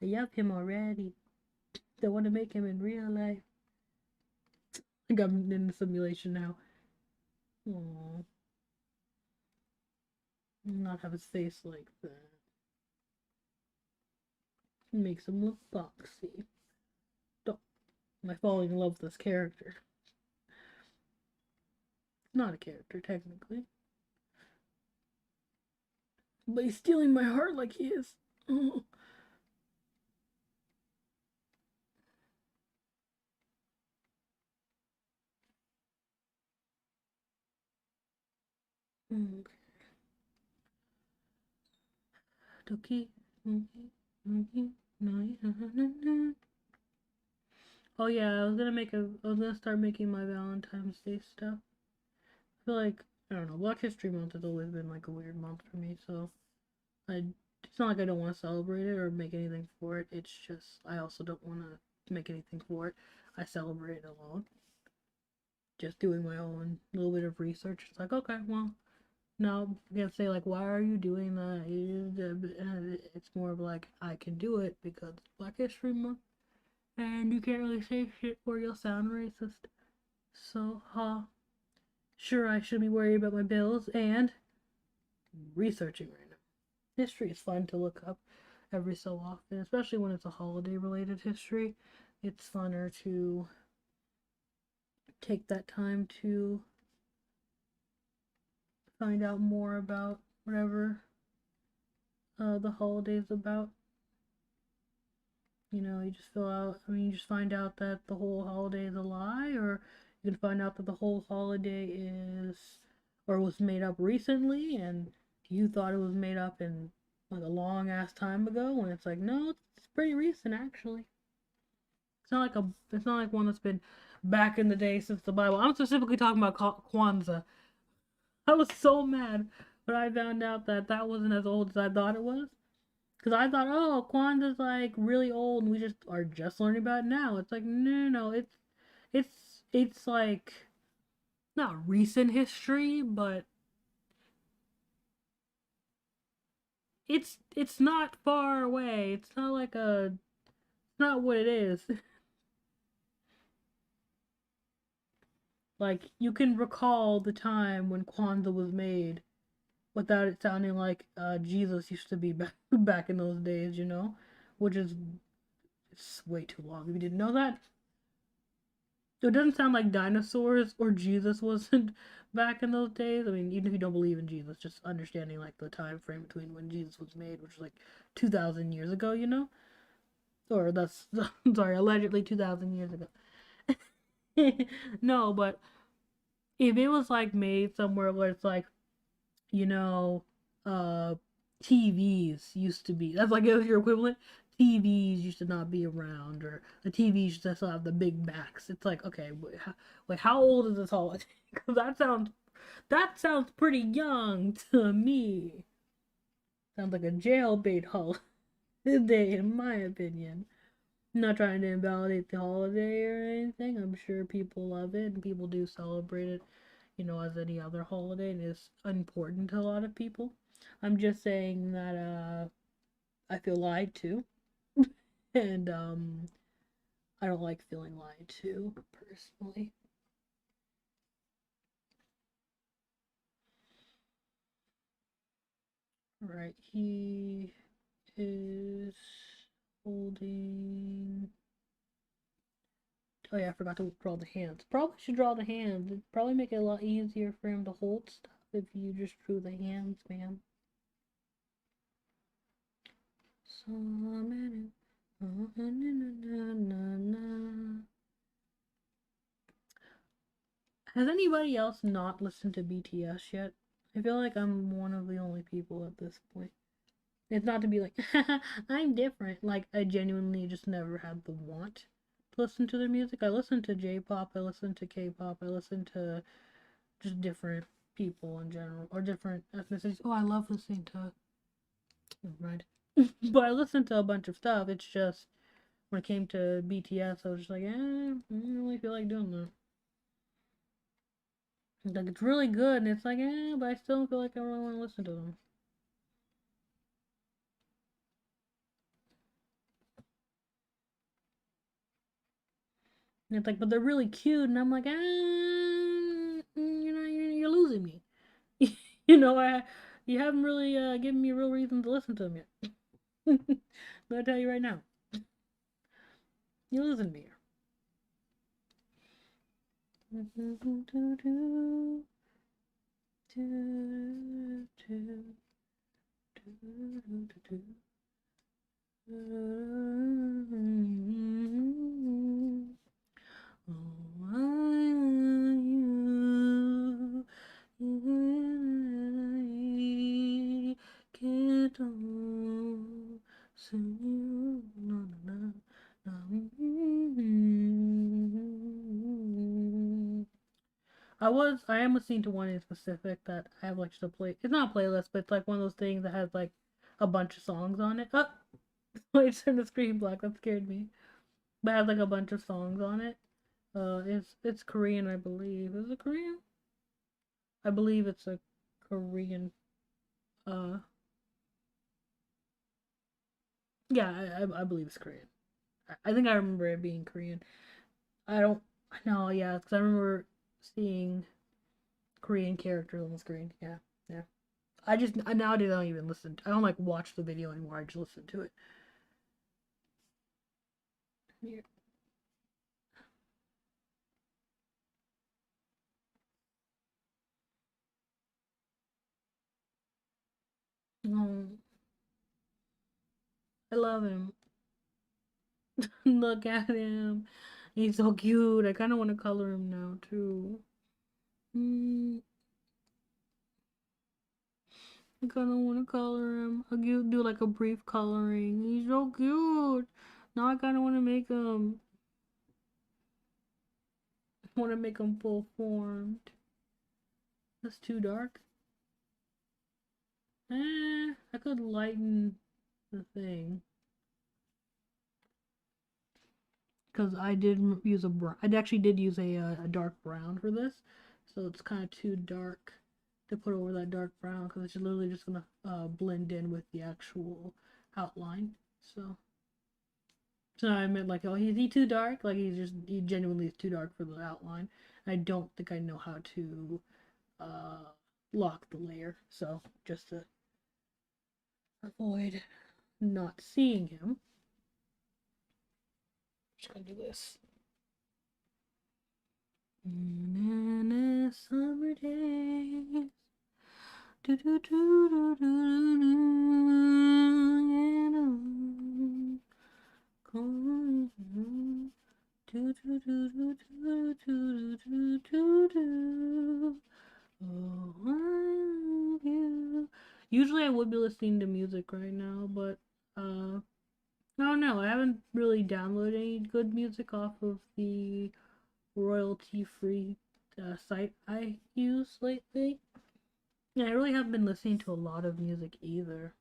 I love him already. Don't want to make him in real life. I think I'm in the simulation now. Aww. Not have his face like that. It makes him look boxy. Don't. Am I falling in love with this character? Not a character, technically. But he's stealing my heart like he is. Oh. Okay. Doki, oh yeah, I was gonna start making my Valentine's Day stuff. I feel like, I don't know, Black History Month has always been like a weird month for me, so it's not like I don't want to celebrate it or make anything for it. It's just, I also don't want to make anything for it. I celebrate it alone. Just doing my own little bit of research. It's like, okay, well, now you can say like, why are you doing that? It's more of like, I can do it because it's Black History Month, and you can't really say shit or you'll sound racist. So, sure, I should be worried about my bills and researching right now. History is fun to look up every so often, especially when it's a holiday related history. It's funner to take that time to find out more about whatever the holiday's about. You know, you just you just find out that the whole holiday is a lie, or you can find out that the whole holiday is, or was made up recently, and you thought it was made up in like a long ass time ago, when it's like, no, it's pretty recent actually. It's not like one that's been back in the day since the Bible. I'm specifically talking about Kwanzaa. I was so mad when I found out that that wasn't as old as I thought it was. Because I thought, oh, Kwanzaa's like really old and we just are just learning about it now. It's like, no, it's like not recent history, but it's not far away. It's not like it's not what it is. Like, you can recall the time when Kwanzaa was made without it sounding like Jesus used to be back in those days, you know? Which is, it's way too long. If you didn't know that, it doesn't sound like dinosaurs or Jesus wasn't back in those days. I mean, even if you don't believe in Jesus, just understanding like the time frame between when Jesus was made, which was like 2,000 years ago, you know? Or that's sorry, allegedly 2,000 years ago. No, but if it was like made somewhere where it's like, you know, uh TVs used to be, that's like it was your equivalent. TVs used to not be around, or the TVs used to still have the big backs. It's like, okay, wait, how old is this holiday? Because that sounds pretty young to me. Sounds like a jailbait holiday, in my opinion. I'm not trying to invalidate the holiday or anything. I'm sure people love it and people do celebrate it, as any other holiday, and it's important to a lot of people. I'm just saying that I feel lied to, and I don't like feeling lied to personally. Right, he is holding. Oh yeah, I forgot to draw the hands. Probably should draw the hands. It'd probably make it a lot easier for him to hold stuff if you just drew the hands, man. So many. Has anybody else not listened to BTS yet? I feel like I'm one of the only people at this point. It's not to be like, I'm different. Like, I genuinely just never had the want to listen to their music. I listen to J-pop, I listen to K-pop, I listen to just different people in general, or different ethnicities. Oh, I love listening to. Never mind. But I listened to a bunch of stuff. It's just when it came to BTS, I was just like, I don't really feel like doing that. Like, it's really good, and it's like, but I still don't feel like I really want to listen to them. And it's like, but they're really cute, and I'm like, you're losing me. You haven't really given me a real reason to listen to them yet. I'm gonna tell you right now, you're losing me. I am listening to one in specific that I have like just a play. It's not a playlist, but it's like one of those things that has like a bunch of songs on it. Oh, I turned the screen black. That scared me. But it has like a bunch of songs on it. It's Korean, I believe. Is it Korean? I believe it's a Korean. Uh, yeah, I believe it's Korean. I think I remember it being Korean. I don't. No, yeah, because I remember seeing Korean characters on the screen. Yeah, yeah. I just nowadays I don't even listen. I don't like watch the video anymore. I just listen to it. Yeah. I love him. Look at him. He's so cute. I kind of want to color him now too. Mm, I kind of want to color him. I'll do like a brief coloring. He's so cute. Now I kind of want to make him. Want to make him full formed. That's too dark. I could lighten the thing. Because I did use a brown. I actually did use a dark brown for this, so it's kind of too dark to put over that dark brown because it's literally just gonna blend in with the actual outline. So I meant like, oh, is he too dark? Like he genuinely is too dark for the outline. I don't think I know how to uh lock the layer, so just to avoid not seeing him, I'm just gonna do this. In summer days. Do do do do do do. Do do do do do do do do do. Oh, I love you. Usually I would be listening to music right now, but I don't know. I haven't really downloaded any good music off of the royalty-free site I use lately. Yeah, I really haven't been listening to a lot of music either.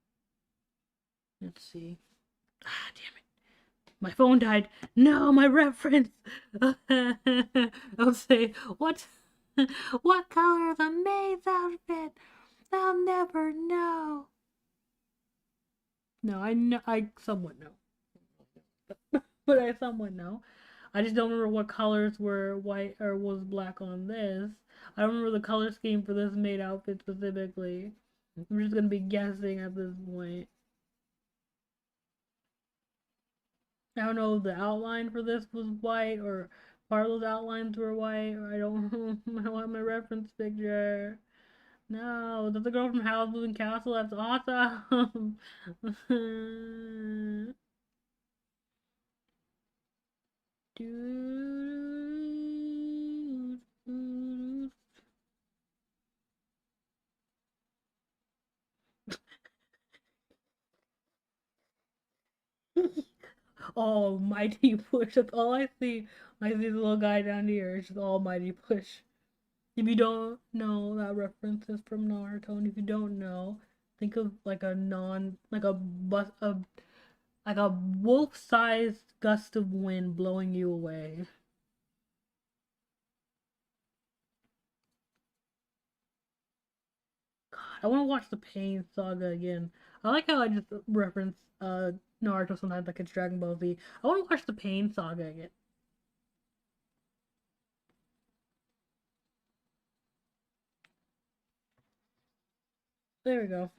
Let's see. Ah, damn it. My phone died. No, my reference. I'll say, what color is a maid's outfit? I'll never know. No, I know. I somewhat know, but I somewhat know. I just don't remember what colors were white or was black on this. I don't remember the color scheme for this maid outfit specifically. I'm just gonna be guessing at this point. I don't know if the outline for this was white or part of those outlines were white, or I don't I don't have my reference picture. No, that's the girl from Howl's Moving Castle. That's awesome. Dude. Almighty push. That's all I see. I see the little guy down here. It's just almighty push. If you don't know, that reference is from Naruto, and if you don't know, think of like a like a wolf-sized gust of wind blowing you away. God, I want to watch the Pain Saga again. I like how I just reference Naruto sometimes like it's Dragon Ball Z. I want to watch the Pain Saga again. There we go.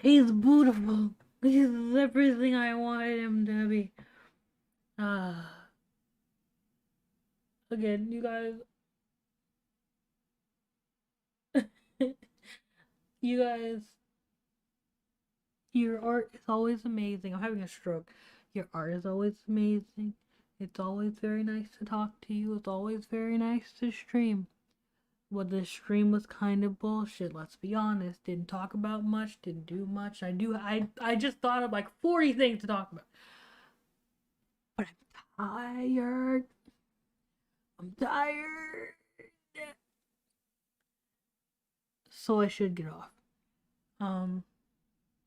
He's beautiful. He's everything I wanted him to be. Ah, again, you guys, you guys, your art is always amazing. I'm having a stroke. Your art is always amazing. It's always very nice to talk to you. It's always very nice to stream. Well, this stream was kind of bullshit. Let's be honest. Didn't talk about much. Didn't do much. I just thought of like 40 things to talk about. But I'm tired. I'm tired. So I should get off. Um,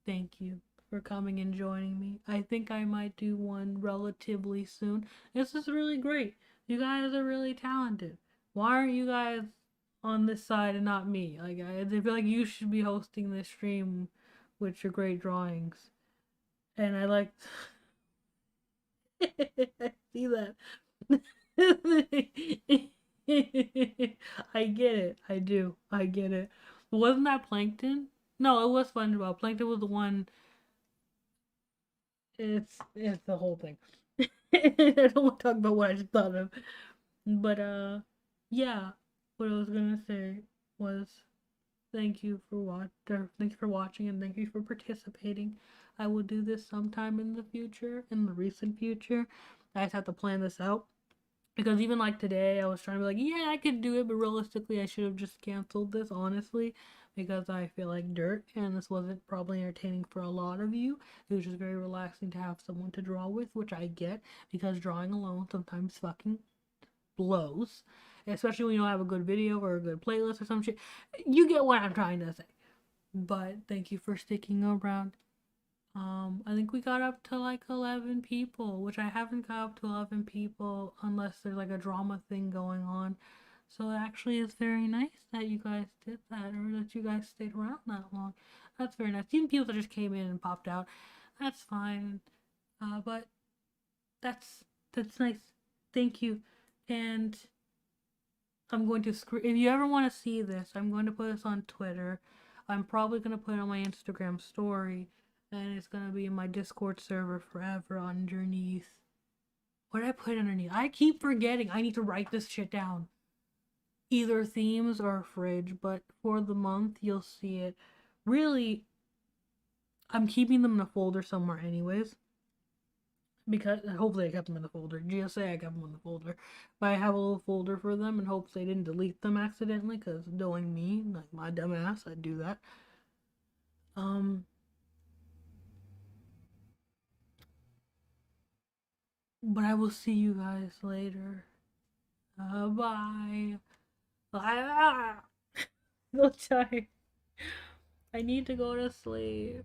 Thank you for coming and joining me. I think I might do one relatively soon. This is really great. You guys are really talented. Why aren't you guys on this side and not me? Like I feel like you should be hosting this stream with your great drawings. And I like I see that. I get it. I do. I get it. Wasn't that Plankton? No, it was SpongeBob. Plankton was the one. It's the whole thing. I don't want to talk about what I just thought of, but yeah. What I was gonna say was thank you for watching, and thank you for participating. I will do this sometime in the future, in the recent future. I just have to plan this out. Because even like today, I was trying to be like, yeah, I could do it, but realistically, I should have just canceled this, honestly, because I feel like dirt, and this wasn't probably entertaining for a lot of you. It was just very relaxing to have someone to draw with, which I get, because drawing alone sometimes fucking blows, especially when you don't have a good video or a good playlist or some shit. You get what I'm trying to say. But thank you for sticking around. I think we got up to like 11 people, which I haven't got up to 11 people unless there's like a drama thing going on. So it actually is very nice that you guys did that, or that you guys stayed around that long. That's very nice. Even people that just came in and popped out, that's fine. But that's nice. Thank you. And I'm going to if you ever want to see this, I'm going to put this on Twitter. I'm probably going to put it on my Instagram story. and it's gonna be in my Discord server forever underneath. What did I put underneath? I keep forgetting. I need to write this shit down. Either themes or fridge, but for the month you'll see it. Really, I'm keeping them in a folder somewhere anyways. Because hopefully I kept them in the folder. GSA I kept them in the folder. But I have a little folder for them in hopes they didn't delete them accidentally, because knowing me, like my dumb ass, I'd do that. But I will see you guys later. Bye. I'm so tired. I need to go to sleep.